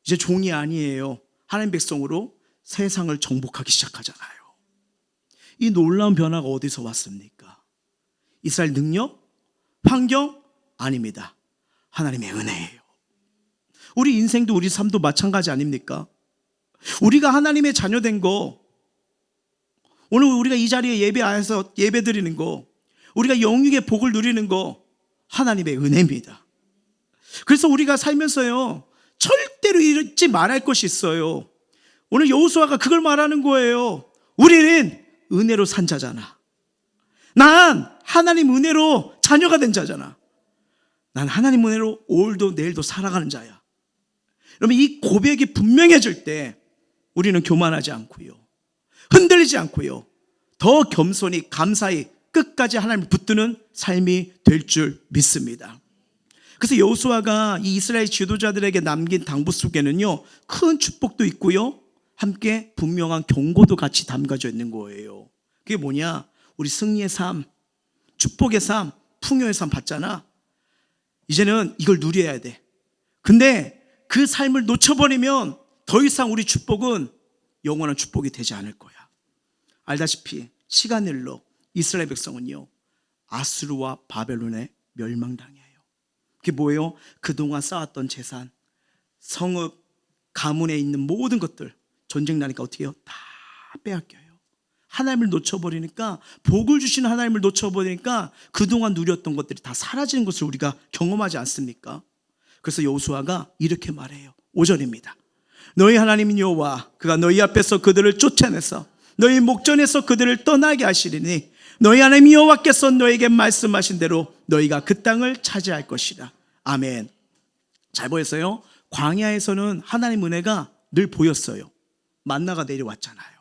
이제 종이 아니에요. 하나님 백성으로 세상을 정복하기 시작하잖아요. 이 놀라운 변화가 어디서 왔습니까? 이스라엘 능력? 환경? 아닙니다. 하나님의 은혜예요. 우리 인생도 우리 삶도 마찬가지 아닙니까? 우리가 하나님의 자녀된 거, 오늘 우리가 이 자리에 예배해서 예배 드리는 거, 우리가 영육의 복을 누리는 거 하나님의 은혜입니다. 그래서 우리가 살면서요, 절대로 잊지 말할 것이 있어요. 오늘 여호수아가 그걸 말하는 거예요. 우리는 은혜로 산 자잖아. 난 하나님 은혜로 자녀가 된 자잖아. 난 하나님 은혜로 오늘도 내일도 살아가는 자야. 여러분, 이 고백이 분명해질 때 우리는 교만하지 않고요, 흔들리지 않고요, 더 겸손히 감사히 끝까지 하나님을 붙드는 삶이 될 줄 믿습니다. 그래서 여호수아가 이 이스라엘 지도자들에게 남긴 당부 속에는요, 큰 축복도 있고요, 함께 분명한 경고도 같이 담겨져 있는 거예요. 그게 뭐냐? 우리 승리의 삶, 축복의 삶, 풍요의 삶 봤잖아. 이제는 이걸 누려야 돼. 근데 그 삶을 놓쳐버리면 더 이상 우리 축복은 영원한 축복이 되지 않을 거야. 알다시피 시간을 흘러 이스라엘 백성은요, 아수르와 바벨론에 멸망당해요. 그게 뭐예요? 그동안 쌓았던 재산, 성읍, 가문에 있는 모든 것들, 전쟁 나니까 어떻게 해요? 다 빼앗겨요. 하나님을 놓쳐버리니까, 복을 주시는 하나님을 놓쳐버리니까 그동안 누렸던 것들이 다 사라지는 것을 우리가 경험하지 않습니까? 그래서 여호수아가 이렇게 말해요. 5절입니다. 너희 하나님 여호와 그가 너희 앞에서 그들을 쫓아내서 너희 목전에서 그들을 떠나게 하시리니 너희 하나님 여호와께서 너희에게 말씀하신 대로 너희가 그 땅을 차지할 것이라. 아멘. 잘 보였어요? 광야에서는 하나님 은혜가 늘 보였어요. 만나가 내려왔잖아요.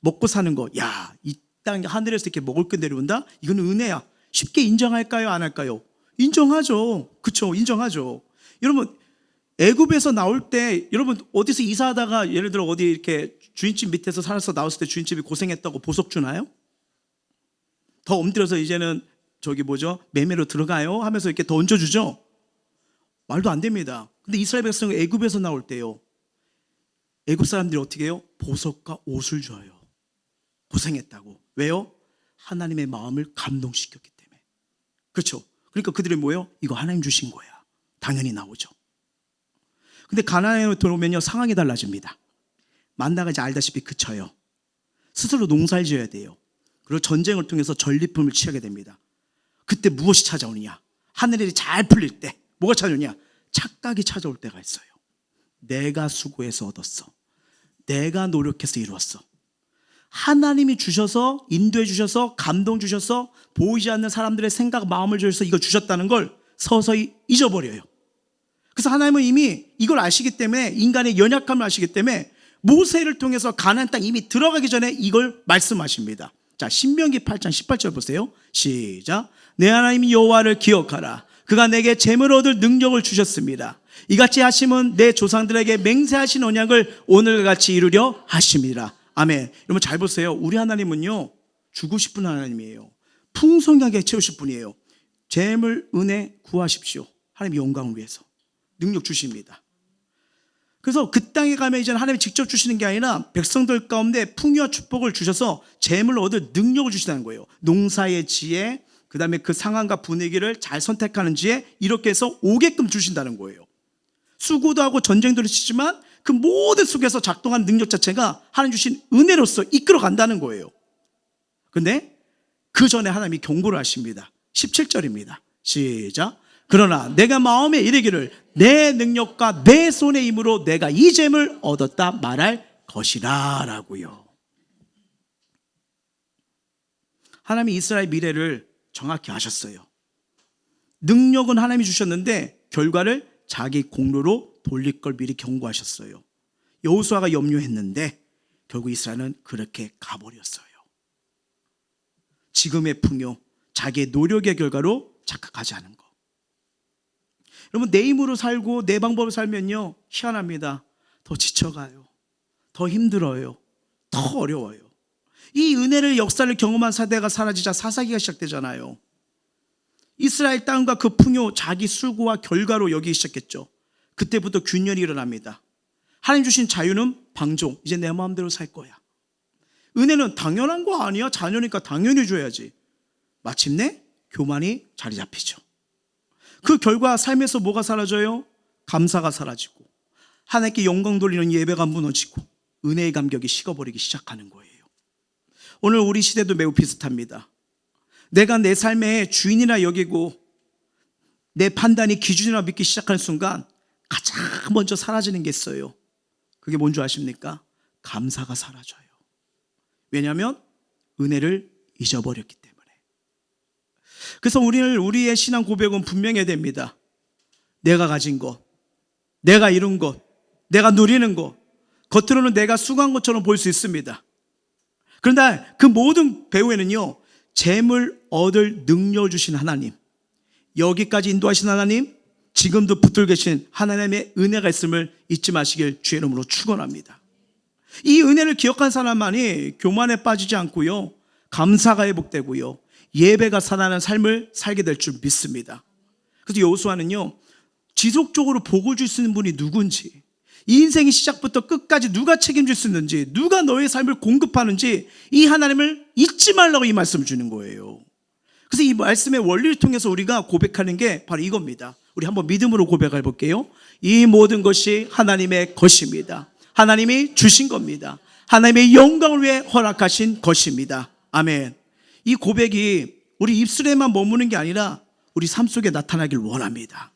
먹고 사는 거, 야, 이 땅 하늘에서 이렇게 먹을 거 내려온다? 이건 은혜야. 쉽게 인정할까요? 안 할까요? 인정하죠. 그렇죠? 인정하죠. 여러분, 애굽에서 나올 때, 여러분 어디서 이사하다가 예를 들어 어디 이렇게 주인집 밑에서 살아서 나왔을 때 주인집이 고생했다고 보석 주나요? 더 엎드려서 이제는 매매로 들어가요 하면서 이렇게 더 얹어주죠? 말도 안 됩니다. 근데 이스라엘 백성은 애굽에서 나올 때요, 애굽 사람들이 어떻게 해요? 보석과 옷을 줘요. 고생했다고. 왜요? 하나님의 마음을 감동시켰기 때문에. 그렇죠? 그러니까 그들이 뭐예요? 이거 하나님 주신 거야. 당연히 나오죠. 근데 가나안에 들어오면요, 상황이 달라집니다. 만나가 이제 알다시피 그쳐요. 스스로 농사를 지어야 돼요. 그리고 전쟁을 통해서 전리품을 취하게 됩니다. 그때 무엇이 찾아오느냐? 하늘일이 잘 풀릴 때 뭐가 찾아오느냐? 착각이 찾아올 때가 있어요. 내가 수고해서 얻었어. 내가 노력해서 이루었어. 하나님이 주셔서, 인도해 주셔서, 감동 주셔서, 보이지 않는 사람들의 생각, 마음을 주셔서 이걸 주셨다는 걸 서서히 잊어버려요. 그래서 하나님은 이미 이걸 아시기 때문에, 인간의 연약함을 아시기 때문에 모세를 통해서 가나안 땅 이미 들어가기 전에 이걸 말씀하십니다. 자, 신명기 8장 18절 보세요. 시작. 내 하나님 여호와를 기억하라. 그가 내게 재물을 얻을 능력을 주셨습니다. 이같이 하심은 내 조상들에게 맹세하신 언약을 오늘과 같이 이루려 하심이라. 아멘. 여러분 잘 보세요. 우리 하나님은요, 주고 싶은 하나님이에요. 풍성하게 채우실 분이에요. 재물, 은혜 구하십시오. 하나님 영광을 위해서 능력 주십니다. 그래서 그 땅에 가면 이제 하나님이 직접 주시는 게 아니라 백성들 가운데 풍요와 축복을 주셔서 재물을 얻을 능력을 주시다는 거예요. 농사의 지혜, 그 다음에 그 상황과 분위기를 잘 선택하는 지혜, 이렇게 해서 오게끔 주신다는 거예요. 수고도 하고 전쟁도 치지만 그 모든 속에서 작동하는 능력 자체가 하나님 주신 은혜로서 이끌어 간다는 거예요. 근데 그 전에 하나님이 경고를 하십니다. 17절입니다. 시작. 그러나 내가 마음에 이르기를 내 능력과 내 손의 힘으로 내가 이 잼을 얻었다 말할 것이라 라고요. 하나님이 이스라엘 미래를 정확히 아셨어요. 능력은 하나님이 주셨는데 결과를 자기 공로로 돌릴 걸 미리 경고하셨어요. 여호수아가 염려했는데 결국 이스라엘은 그렇게 가버렸어요. 지금의 풍요, 자기의 노력의 결과로 착각하지 않은 것. 여러분, 내 힘으로 살고 내 방법으로 살면요, 희한합니다. 더 지쳐가요. 더 힘들어요. 더 어려워요. 이 은혜를 역사를 경험한 세대가 사라지자 사사기가 시작되잖아요. 이스라엘 땅과 그 풍요, 자기 수고와 결과로 여기기 시작했죠. 그때부터 균열이 일어납니다. 하나님 주신 자유는 방종, 이제 내 마음대로 살 거야. 은혜는 당연한 거 아니야? 자녀니까 당연히 줘야지. 마침내 교만이 자리 잡히죠. 그 결과 삶에서 뭐가 사라져요? 감사가 사라지고 하나님께 영광 돌리는 예배가 무너지고 은혜의 감격이 식어버리기 시작하는 거예요. 오늘 우리 시대도 매우 비슷합니다. 내가 내 삶의 주인이라 여기고 내 판단이 기준이라 믿기 시작하는 순간 가장 먼저 사라지는 게 있어요. 그게 뭔지 아십니까? 감사가 사라져요. 왜냐하면 은혜를 잊어버렸기 때문에. 그래서 우리의 신앙 고백은 분명해야 됩니다. 내가 가진 것, 내가 이룬 것, 내가 누리는 것, 겉으로는 내가 수고한 것처럼 보일 수 있습니다. 그런데 그 모든 배후에는요, 재물 얻을 능력을 주신 하나님, 여기까지 인도하신 하나님, 지금도 붙들고 계신 하나님의 은혜가 있음을 잊지 마시길 주의 이름으로 축원합니다. 이 은혜를 기억한 사람만이 교만에 빠지지 않고요, 감사가 회복되고요, 예배가 살아나는 삶을 살게 될 줄 믿습니다. 그래서 여호수아는요, 지속적으로 복을 줄 수 있는 분이 누군지, 이 인생의 시작부터 끝까지 누가 책임질 수 있는지, 누가 너의 삶을 공급하는지 이 하나님을 잊지 말라고 이 말씀을 주는 거예요. 그래서 이 말씀의 원리를 통해서 우리가 고백하는 게 바로 이겁니다. 우리 한번 믿음으로 고백해 볼게요. 이 모든 것이 하나님의 것입니다. 하나님이 주신 겁니다. 하나님의 영광을 위해 허락하신 것입니다. 아멘. 이 고백이 우리 입술에만 머무는 게 아니라 우리 삶 속에 나타나길 원합니다.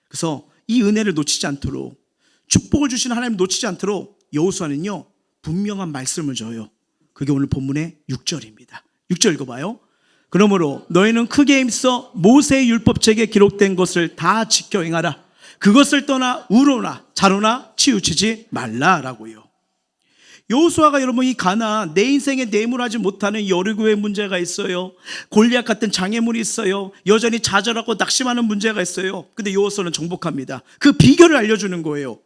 그래서 이 은혜를 놓치지 않도록, 축복을 주시는 하나님 놓치지 않도록 여호수아는요, 분명한 말씀을 줘요. 그게 오늘 본문의 6절입니다. 6절 읽어봐요. 그러므로 너희는 크게 힘써 모세의 율법책에 기록된 것을 다 지켜 행하라. 그것을 떠나 우로나 자로나 치우치지 말라라고요. 여호수아가 여러분, 이 가나안, 내 인생에 내물하지 못하는 여리고의 문제가 있어요. 골리앗 같은 장애물이 있어요. 여전히 좌절하고 낙심하는 문제가 있어요. 근데 여호수아는 정복합니다. 그 비결을 알려주는 거예요.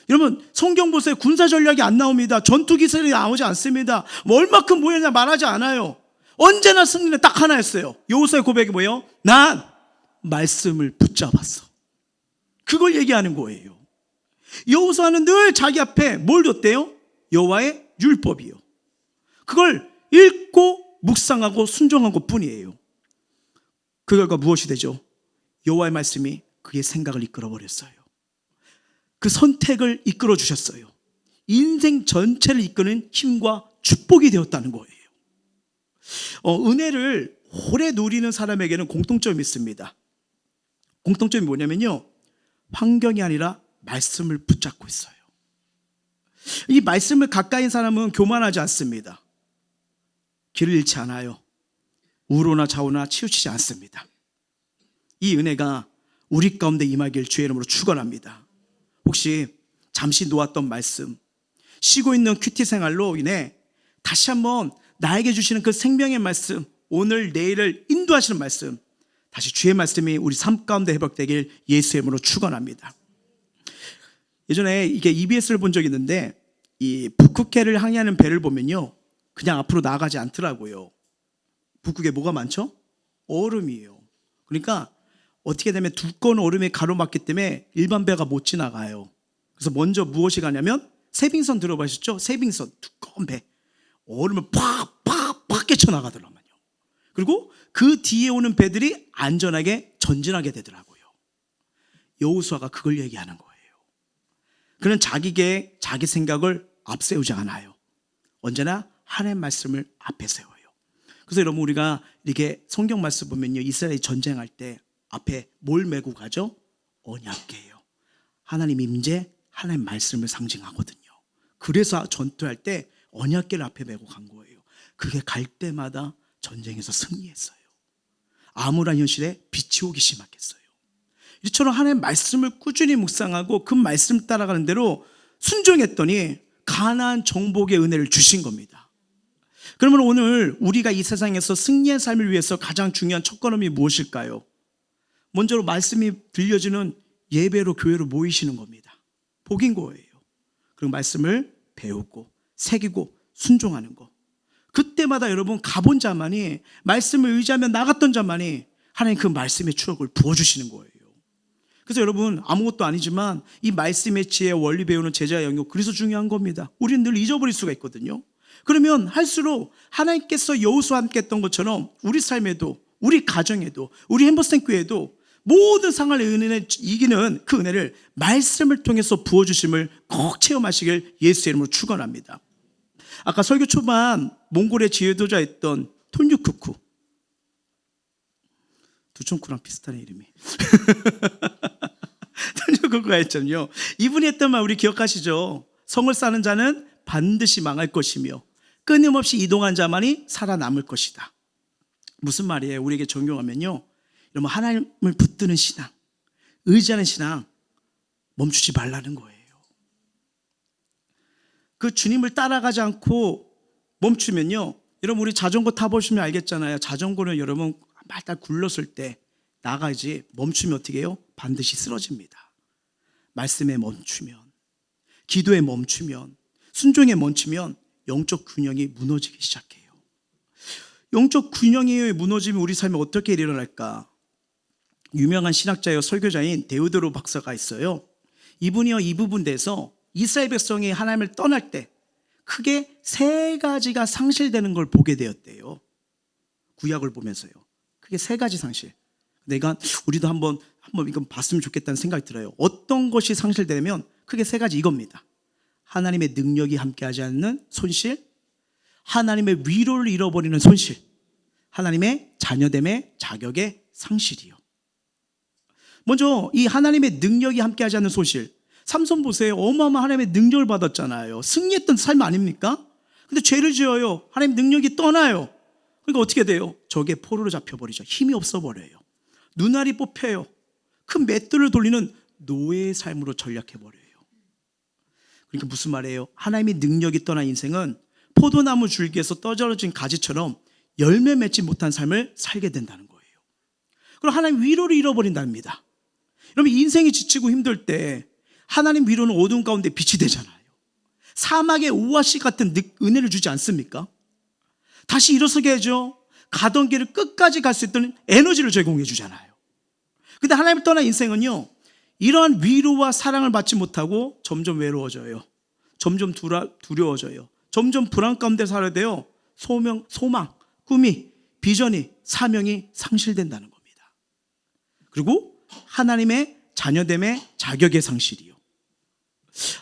여러분, 성경 보세요. 군사 전략이 안 나옵니다. 전투 기술이 나오지 않습니다. 뭐 얼마큼 모였냐 말하지 않아요. 언제나 승리는 딱 하나였어요. 여호수아의 고백이 뭐예요? 난 말씀을 붙잡았어. 그걸 얘기하는 거예요. 여호수아는 늘 자기 앞에 뭘 뒀대요? 여호와의 율법이요. 그걸 읽고 묵상하고 순종한 것뿐이에요. 그 결과 무엇이 되죠? 여호와의 말씀이 그의 생각을 이끌어버렸어요. 그 선택을 이끌어 주셨어요. 인생 전체를 이끄는 힘과 축복이 되었다는 거예요. 은혜를 오래 누리는 사람에게는 공통점이 있습니다. 공통점이 뭐냐면요, 환경이 아니라 말씀을 붙잡고 있어요. 이 말씀을 가까이 있는 사람은 교만하지 않습니다. 길을 잃지 않아요. 우로나 좌우나 치우치지 않습니다. 이 은혜가 우리 가운데 임하길 주의 이름으로 축원합니다. 혹시 잠시 놓았던 말씀, 쉬고 있는 큐티 생활로 인해 다시 한번 나에게 주시는 그 생명의 말씀, 오늘 내일을 인도하시는 말씀, 다시 주의 말씀이 우리 삶 가운데 회복되길 예수의 이름으로 축원합니다. 예전에 이게 EBS를 본 적이 있는데 이 북극해를 항해하는 배를 보면요, 그냥 앞으로 나가지 않더라고요. 북극에 뭐가 많죠? 얼음이에요. 그러니까 어떻게 되면 두꺼운 얼음에 가로막기 때문에 일반 배가 못 지나가요. 그래서 먼저 무엇이 가냐면 세빙선 들어보셨죠? 세빙선, 두꺼운 배. 얼음을 팍 깨쳐나가더라고요. 그리고 그 뒤에 오는 배들이 안전하게 전진하게 되더라고요. 여호수아가 그걸 얘기하는 거예요. 그는 자기 계획, 자기 생각을 앞세우지 않아요. 언제나 하나님의 말씀을 앞에 세워요. 그래서 여러분, 우리가 이렇게 성경 말씀 보면요, 이스라엘이 전쟁할 때 앞에 뭘 메고 가죠? 언약궤예요. 하나님 임재, 하나님 말씀을 상징하거든요. 그래서 전투할 때 언약궤를 앞에 메고 간 거예요. 그게 갈 때마다 전쟁에서 승리했어요. 암울한 현실에 빛이 오기 시작했어요. 이처럼 하나님의 말씀을 꾸준히 묵상하고 그 말씀 따라가는 대로 순종했더니 가나안 정복의 은혜를 주신 겁니다. 그러면 오늘 우리가 이 세상에서 승리의 삶을 위해서 가장 중요한 첫걸음이 무엇일까요? 먼저 말씀이 들려주는 예배로 교회로 모이시는 겁니다. 복인 거예요. 그리고 말씀을 배우고 새기고 순종하는 거. 그때마다 여러분, 가본 자만이, 말씀을 의지하며 나갔던 자만이 하나님 그 말씀의 추억을 부어주시는 거예요. 그래서 여러분, 아무것도 아니지만 이 말씀의 지혜, 원리 배우는 제자의 영역, 그래서 중요한 겁니다. 우리는 늘 잊어버릴 수가 있거든요. 그러면 할수록 하나님께서 여호수아와 함께 했던 것처럼 우리 삶에도, 우리 가정에도, 우리 햄버스탱교회에도 모든 상황을 은혜를 이기는 그 은혜를 말씀을 통해서 부어주심을 꼭 체험하시길 예수의 이름으로 축원합니다. 아까 설교 초반 몽골의 지도자였던 톤유쿠쿠, 두촌쿠랑 비슷하네 이름이. 톤유쿠쿠가 했잖아요. 이분이 했던 말 우리 기억하시죠? 성을 쌓는 자는 반드시 망할 것이며 끊임없이 이동한 자만이 살아남을 것이다. 무슨 말이에요? 우리에게 적용하면요, 여러분, 하나님을 붙드는 신앙, 의지하는 신앙 멈추지 말라는 거예요. 그 주님을 따라가지 않고 멈추면요, 여러분, 우리 자전거 타보시면 알겠잖아요. 자전거는 여러분 말달 굴렀을 때 나가지, 멈추면 어떻게 해요? 반드시 쓰러집니다. 말씀에 멈추면, 기도에 멈추면, 순종에 멈추면 영적 균형이 무너지기 시작해요. 영적 균형이 무너지면 우리 삶에 어떻게 일어날까? 유명한 신학자요 설교자인 데오드로 박사가 있어요. 이분이요, 이 부분에서 이스라엘 백성이 하나님을 떠날 때 크게 세 가지가 상실되는 걸 보게 되었대요. 구약을 보면서요. 크게 세 가지 상실. 내가 우리도 한번 이건 봤으면 좋겠다는 생각이 들어요. 어떤 것이 상실되면 크게 세 가지 이겁니다. 하나님의 능력이 함께하지 않는 손실, 하나님의 위로를 잃어버리는 손실, 하나님의 자녀됨의 자격의 상실이요. 먼저 이 하나님의 능력이 함께하지 않는 손실. 삼손 보세요. 어마어마한 하나님의 능력을 받았잖아요. 승리했던 삶 아닙니까? 근데 죄를 지어요. 하나님 능력이 떠나요. 그러니까 어떻게 돼요? 적의 포로로 잡혀버리죠. 힘이 없어버려요. 눈알이 뽑혀요. 큰 맷돌을 돌리는 노예의 삶으로 전락해버려요. 그러니까 무슨 말이에요? 하나님의 능력이 떠난 인생은 포도나무 줄기에서 떨어진 가지처럼 열매 맺지 못한 삶을 살게 된다는 거예요. 그럼 하나님 위로를 잃어버린답니다. 여러분, 인생이 지치고 힘들 때 하나님 위로는 어두운 가운데 빛이 되잖아요. 사막의 오아시 같은 은혜를 주지 않습니까? 다시 일어서게 해줘. 가던 길을 끝까지 갈 수 있던 에너지를 제공해 주잖아요. 근데 하나님을 떠난 인생은요, 이러한 위로와 사랑을 받지 못하고 점점 외로워져요. 점점 두려워져요. 점점 불안 가운데 살아야 돼요. 소망, 꿈이, 비전이, 사명이 상실된다는 겁니다. 그리고 하나님의 자녀됨의 자격의 상실이요.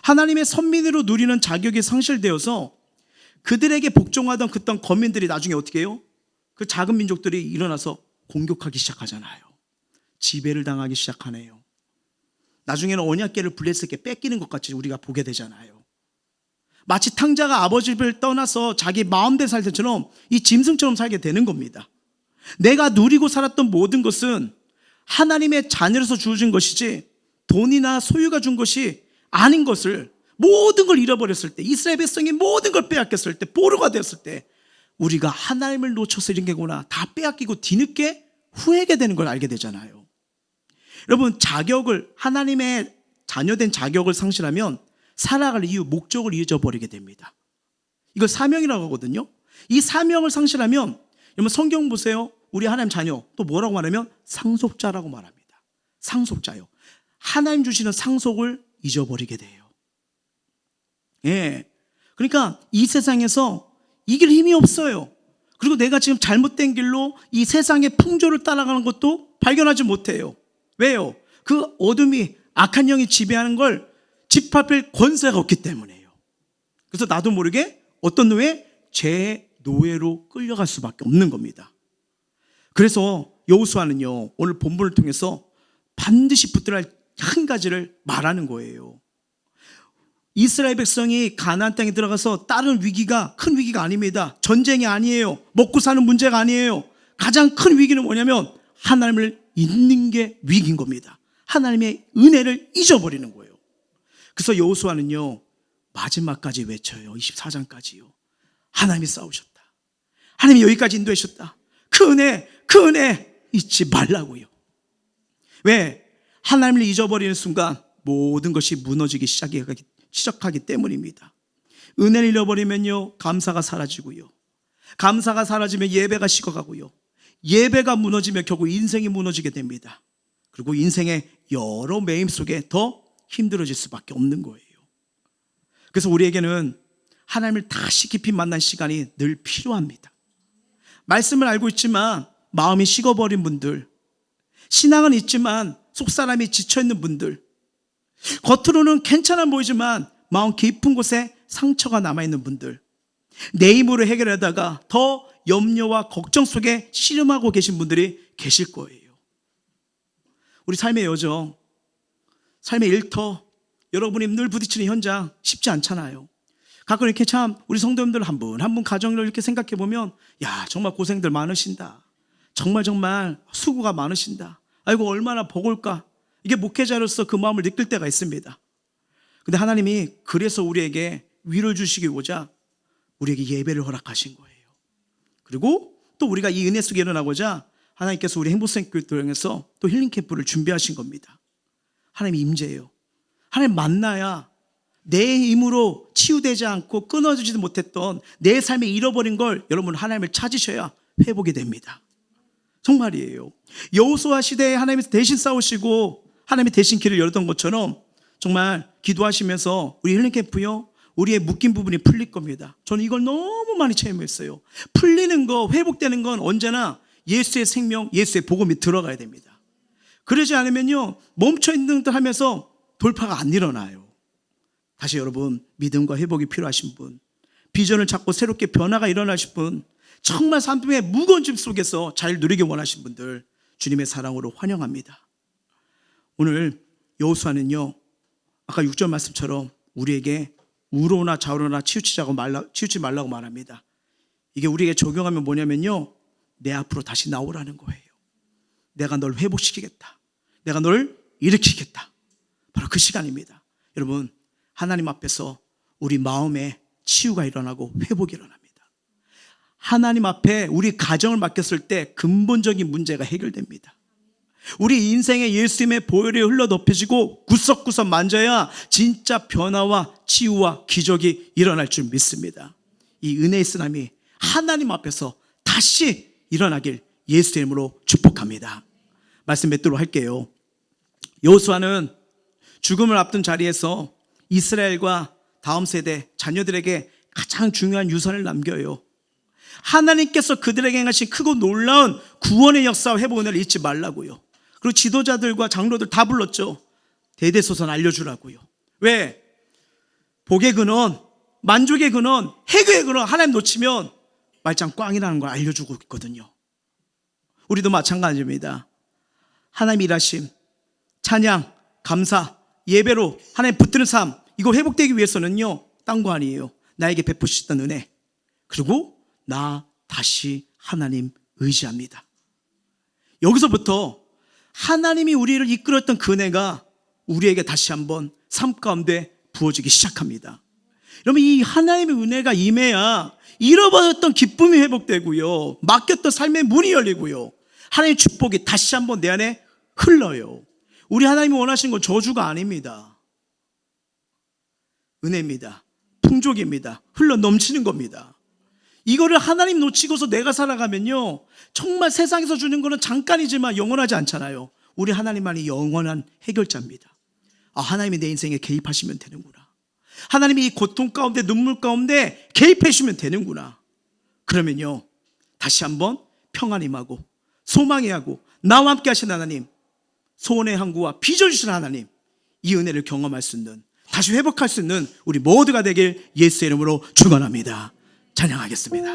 하나님의 선민으로 누리는 자격이 상실되어서 그들에게 복종하던 그떤 거민들이 나중에 어떻게 해요? 그 작은 민족들이 일어나서 공격하기 시작하잖아요. 지배를 당하기 시작하네요. 나중에는 언약궤를 블레셋에게 뺏기는 것 같이 우리가 보게 되잖아요. 마치 탕자가 아버지를 떠나서 자기 마음대로 살 때처럼 이 짐승처럼 살게 되는 겁니다. 내가 누리고 살았던 모든 것은 하나님의 자녀로서 주어진 것이지 돈이나 소유가 준 것이 아닌 것을, 모든 걸 잃어버렸을 때, 이스라엘 백성이 모든 걸 빼앗겼을 때, 포로가 되었을 때 우리가 하나님을 놓쳐서 이런 게구나, 다 빼앗기고 뒤늦게 후회하게 되는 걸 알게 되잖아요. 여러분, 자격을, 하나님의 자녀된 자격을 상실하면 살아갈 이유, 목적을 잊어버리게 됩니다. 이걸 사명이라고 하거든요. 이 사명을 상실하면, 여러분 성경 보세요. 우리 하나님 자녀 또 뭐라고 말하면 상속자라고 말합니다. 상속자요. 하나님 주시는 상속을 잊어버리게 돼요. 예. 그러니까 이 세상에서 이길 힘이 없어요. 그리고 내가 지금 잘못된 길로 이 세상의 풍조를 따라가는 것도 발견하지 못해요. 왜요? 그 어둠이, 악한 영이 지배하는 걸 짓밟을 권세가 없기 때문에요. 그래서 나도 모르게 어떤 노예? 제 노예로 끌려갈 수밖에 없는 겁니다. 그래서 여호수아는요, 오늘 본문을 통해서 반드시 붙들어야 할 한 가지를 말하는 거예요. 이스라엘 백성이 가나안 땅에 들어가서 다른 위기가, 큰 위기가 아닙니다. 전쟁이 아니에요. 먹고 사는 문제가 아니에요. 가장 큰 위기는 뭐냐면 하나님을 잊는 게 위기인 겁니다. 하나님의 은혜를 잊어버리는 거예요. 그래서 여호수아는요, 마지막까지 외쳐요. 24장까지요. 하나님이 싸우셨다. 하나님이 여기까지 인도하셨다. 그 은혜 잊지 말라고요. 왜? 하나님을 잊어버리는 순간 모든 것이 무너지기 시작하기 때문입니다. 은혜를 잃어버리면요, 감사가 사라지고요. 감사가 사라지면 예배가 식어가고요. 예배가 무너지면 결국 인생이 무너지게 됩니다. 그리고 인생의 여러 매임 속에 더 힘들어질 수밖에 없는 거예요. 그래서 우리에게는 하나님을 다시 깊이 만난 시간이 늘 필요합니다. 말씀을 알고 있지만 마음이 식어버린 분들, 신앙은 있지만 속사람이 지쳐있는 분들, 겉으로는 괜찮아 보이지만 마음 깊은 곳에 상처가 남아있는 분들, 내 힘으로 해결하다가 더 염려와 걱정 속에 씨름하고 계신 분들이 계실 거예요. 우리 삶의 여정, 삶의 일터, 여러분이 늘 부딪히는 현장 쉽지 않잖아요. 가끔 이렇게 참 우리 성도님들 한 분 한 분 가정을 이렇게 생각해 보면, 야, 정말 고생들 많으신다. 정말 수고가 많으신다. 아이고, 얼마나 버거울까. 이게 목회자로서 그 마음을 느낄 때가 있습니다. 근데 하나님이 그래서 우리에게 위를 주시기보자 우리에게 예배를 허락하신 거예요. 그리고 또 우리가 이 은혜 속에 일어나고자 하나님께서 우리 행복생교회 통해서 또 힐링 캠프를 준비하신 겁니다. 하나님이 임재예요. 하나님 만나야 내 힘으로 치유되지 않고 끊어지지도 못했던 내 삶에 잃어버린 걸 여러분 하나님을 찾으셔야 회복이 됩니다. 정말이에요. 여호수아 시대에 하나님이 대신 싸우시고 하나님이 대신 길을 열었던 것처럼 정말 기도하시면서 우리 힐링 캠프요, 우리의 묶인 부분이 풀릴 겁니다. 저는 이걸 너무 많이 체험했어요. 풀리는 거, 회복되는 건 언제나 예수의 생명, 예수의 복음이 들어가야 됩니다. 그러지 않으면요, 멈춰있는 듯 하면서 돌파가 안 일어나요. 다시 여러분, 믿음과 회복이 필요하신 분, 비전을 찾고 새롭게 변화가 일어나실 분, 정말 삶의 무거운 짐 속에서 잘 누리기 원하신 분들, 주님의 사랑으로 환영합니다. 오늘 여호수아는요, 아까 6절 말씀처럼 우리에게 우로나 좌우로나 치우치지 말라고 말합니다. 이게 우리에게 적용하면 뭐냐면요, 내 앞으로 다시 나오라는 거예요. 내가 널 회복시키겠다. 내가 널 일으키겠다. 바로 그 시간입니다. 여러분, 하나님 앞에서 우리 마음에 치유가 일어나고 회복이 일어납니다. 하나님 앞에 우리 가정을 맡겼을 때 근본적인 문제가 해결됩니다. 우리 인생에 예수님의 보혈이 흘러 덮여지고 구석구석 만져야 진짜 변화와 치유와 기적이 일어날 줄 믿습니다. 이 은혜의 쓰나미 하나님 앞에서 다시 일어나길 예수의 이름으로 축복합니다. 말씀 맺도록 할게요. 여호수아는 죽음을 앞둔 자리에서 이스라엘과 다음 세대 자녀들에게 가장 중요한 유산을 남겨요. 하나님께서 그들에게 행하신 크고 놀라운 구원의 역사와 회복 은혜를 잊지 말라고요. 그리고 지도자들과 장로들 다 불렀죠. 대대소선 알려주라고요. 왜? 복의 근원, 만족의 근원, 해교의 근원 하나님 놓치면 말짱 꽝이라는 걸 알려주고 있거든요. 우리도 마찬가지입니다. 하나님 일하심, 찬양, 감사, 예배로 하나님 붙드는 삶, 이거 회복되기 위해서는요, 딴 거 아니에요. 나에게 베푸셨던 은혜, 그리고 나 다시 하나님 의지합니다. 여기서부터 하나님이 우리를 이끌었던 그 은혜가 우리에게 다시 한번 삶 가운데 부어지기 시작합니다. 여러분, 이 하나님의 은혜가 임해야 잃어버렸던 기쁨이 회복되고요, 맡겼던 삶의 문이 열리고요, 하나님의 축복이 다시 한번 내 안에 흘러요. 우리 하나님이 원하시는 건 저주가 아닙니다. 은혜입니다. 풍족입니다. 흘러 넘치는 겁니다. 이거를 하나님 놓치고서 내가 살아가면요, 정말 세상에서 주는 거는 잠깐이지만 영원하지 않잖아요. 우리 하나님만이 영원한 해결자입니다. 아, 하나님이 내 인생에 개입하시면 되는구나. 하나님이 이 고통 가운데, 눈물 가운데 개입해 주시면 되는구나. 그러면요, 다시 한번 평안이 임하고 소망이 하고 나와 함께 하신 하나님, 소원의 항구와 빚어 주신 하나님, 이 은혜를 경험할 수 있는, 다시 회복할 수 있는 우리 모두가 되길 예수의 이름으로 축원합니다. 찬양하겠습니다.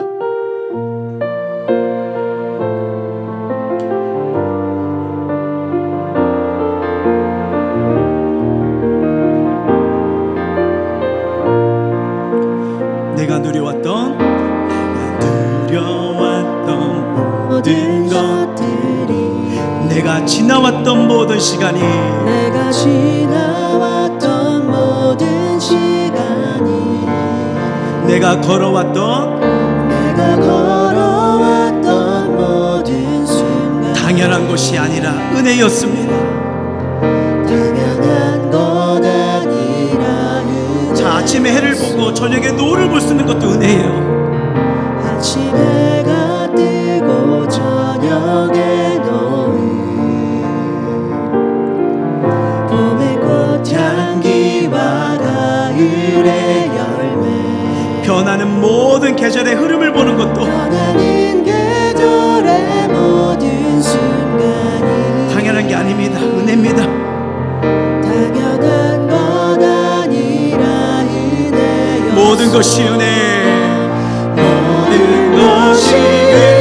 내가 누려왔던 모든 것들이, 내가 지나왔던 모든 시간이, 내가 지나왔던 모든 시간이, 내가 걸어왔던 모든 순간, 당연한 것이 아니라 은혜였습니다. 당연한 건 아니라 은혜. 자, 아침에 해를 보고 저녁에 노을을 볼 수 있는 것도 은혜예요. 아침에 해가 뜨고 저녁에 노을, 봄의 꽃향기와 가을의 열매, 변하는 모든 계절의 흐름을 보는 것도 변하는 계절의 모든 순간이 당연한 게 아닙니다. 은혜입니다. 당연한 건 아니라 은혜여. 모든 것이 은혜, 모든 것이 은혜,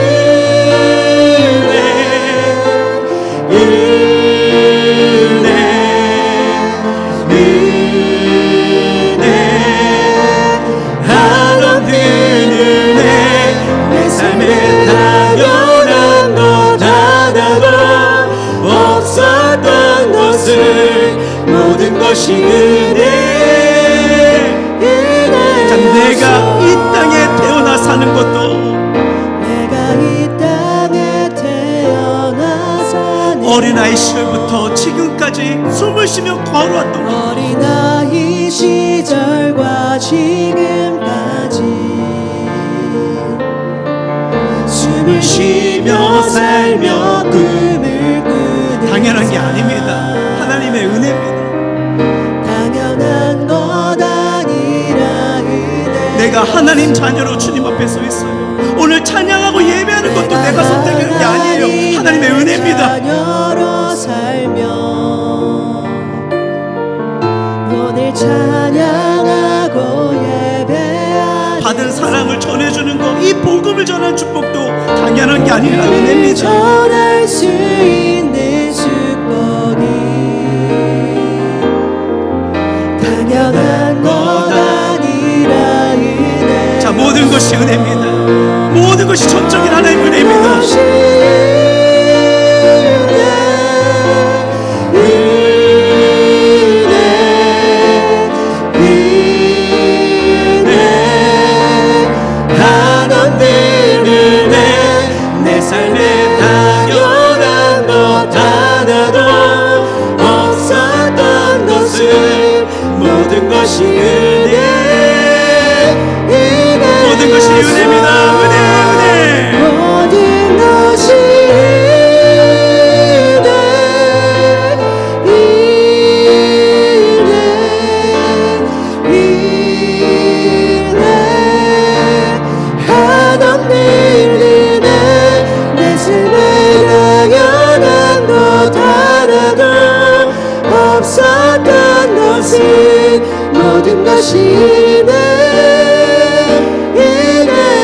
한없는 은혜, 내 삶에 당연한 것 하나도 없었던 것을, 모든 것이 은혜. 자, 내가 이 땅에 태어나 사는 것도, 내가 이 땅에 태어나 사는 어린아이 시절부터 지금까지 숨을 쉬며 걸어왔던 것, 어린아이 시절과 지금까지 숨을 쉬며 살며 꿈을 꾸는 당연한 게 아닙니다. 하나님의 은혜입니다. 당연한 것 아니라 은혜. 내가 하나님 자녀로 주님 앞에 서 있어요. 오늘 찬양하고 예배하는 것도 내가 선택하는 게 아니에요. 하나님의 은혜입니다. 자녀로 살며 오늘 찬양하고 예배하는 받은 사랑을 전해주는 것, 이 복음을 전하는 축복도 당연한 게 아니라 은혜입니다. 전할 수 있는 축복이 당연한 것 아니라 은혜. 자, 모든 것이 은혜입니다. 모든 것이 전적인 하나님의 은혜입니다. 삶에 당연한 것 하나도 없었던 것을, 모든 것이 은혜, 모든 것이 은혜입니다. 은혜, 은혜. 모든 것이 없었던 것은 모든 것이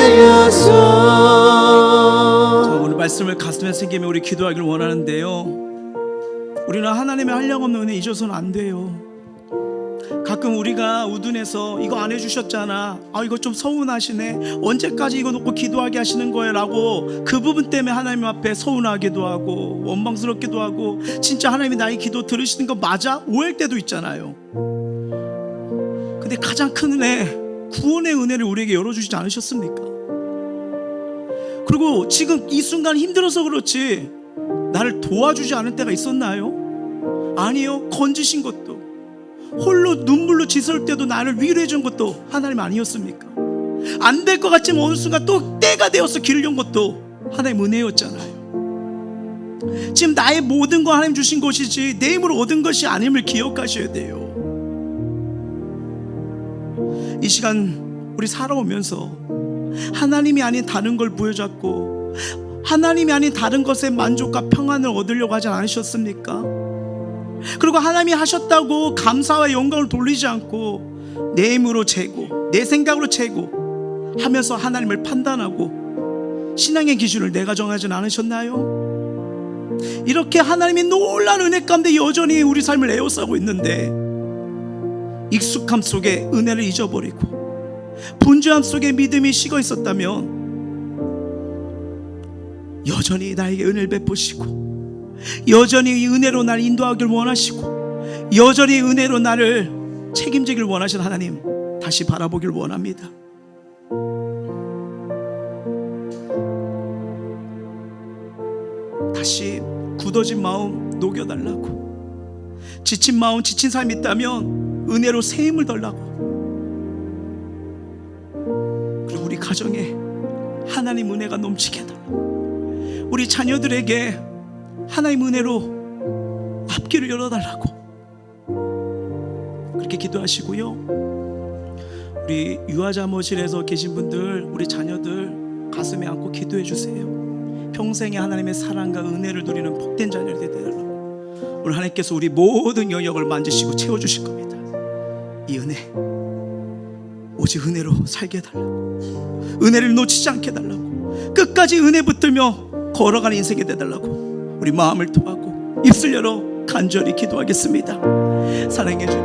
은혜였어. 오늘 말씀을 가슴에 새기며 우리 기도하기를 원하는데요, 우리는 하나님의 한량없는 은혜 잊어서는 안 돼요. 가끔 우리가 우둔해서 이거 안 해주셨잖아, 아 이거 좀 서운하시네, 언제까지 이거 놓고 기도하게 하시는 거예요 라고 그 부분 때문에 하나님 앞에 서운하기도 하고 원망스럽기도 하고, 진짜 하나님이 나의 기도 들으시는 거 맞아? 오해할 때도 있잖아요. 근데 가장 큰 은혜, 구원의 은혜를 우리에게 열어주시지 않으셨습니까? 그리고 지금 이 순간 힘들어서 그렇지 나를 도와주지 않은 때가 있었나요? 아니요. 건지신 것도, 홀로 눈물로 지설 때도 나를 위로해 준 것도 하나님 아니었습니까? 안 될 것 같지만 어느 순간 또 때가 되어서 길을 연 것도 하나님 은혜였잖아요. 지금 나의 모든 거 하나님 주신 것이지 내 힘으로 얻은 것이 아님을 기억하셔야 돼요. 이 시간 우리 살아오면서 하나님이 아닌 다른 걸 부여잡고 하나님이 아닌 다른 것에 만족과 평안을 얻으려고 하지 않으셨습니까? 그리고 하나님이 하셨다고 감사와 영광을 돌리지 않고 내 힘으로 재고 내 생각으로 재고 하면서 하나님을 판단하고 신앙의 기준을 내가 정하진 않으셨나요? 이렇게 하나님이 놀라운 은혜 가운데 여전히 우리 삶을 에워싸고 있는데 익숙함 속에 은혜를 잊어버리고 분주함 속에 믿음이 식어 있었다면 여전히 나에게 은혜를 베푸시고 여전히 이 은혜로 나를 인도하길 원하시고 여전히 은혜로 나를 책임지길 원하시는 하나님 다시 바라보길 원합니다. 다시 굳어진 마음 녹여달라고, 지친 마음 지친 삶이 있다면 은혜로 새 힘을 달라고, 그리고 우리 가정에 하나님 은혜가 넘치게 해달라고, 우리 자녀들에게 하나님 은혜로 앞길을 열어달라고 그렇게 기도하시고요. 우리 유아자모실에서 계신 분들, 우리 자녀들 가슴에 안고 기도해 주세요. 평생에 하나님의 사랑과 은혜를 누리는 복된 자녀들이 되달라고. 오늘 하나님께서 우리 모든 영역을 만지시고 채워주실 겁니다. 이 은혜 오직 은혜로 살게 해달라고, 은혜를 놓치지 않게 해달라고, 끝까지 은혜 붙들며 걸어가는 인생이 되달라고 우리 마음을 통하고 입술 열어 간절히 기도하겠습니다. 사랑해 주님,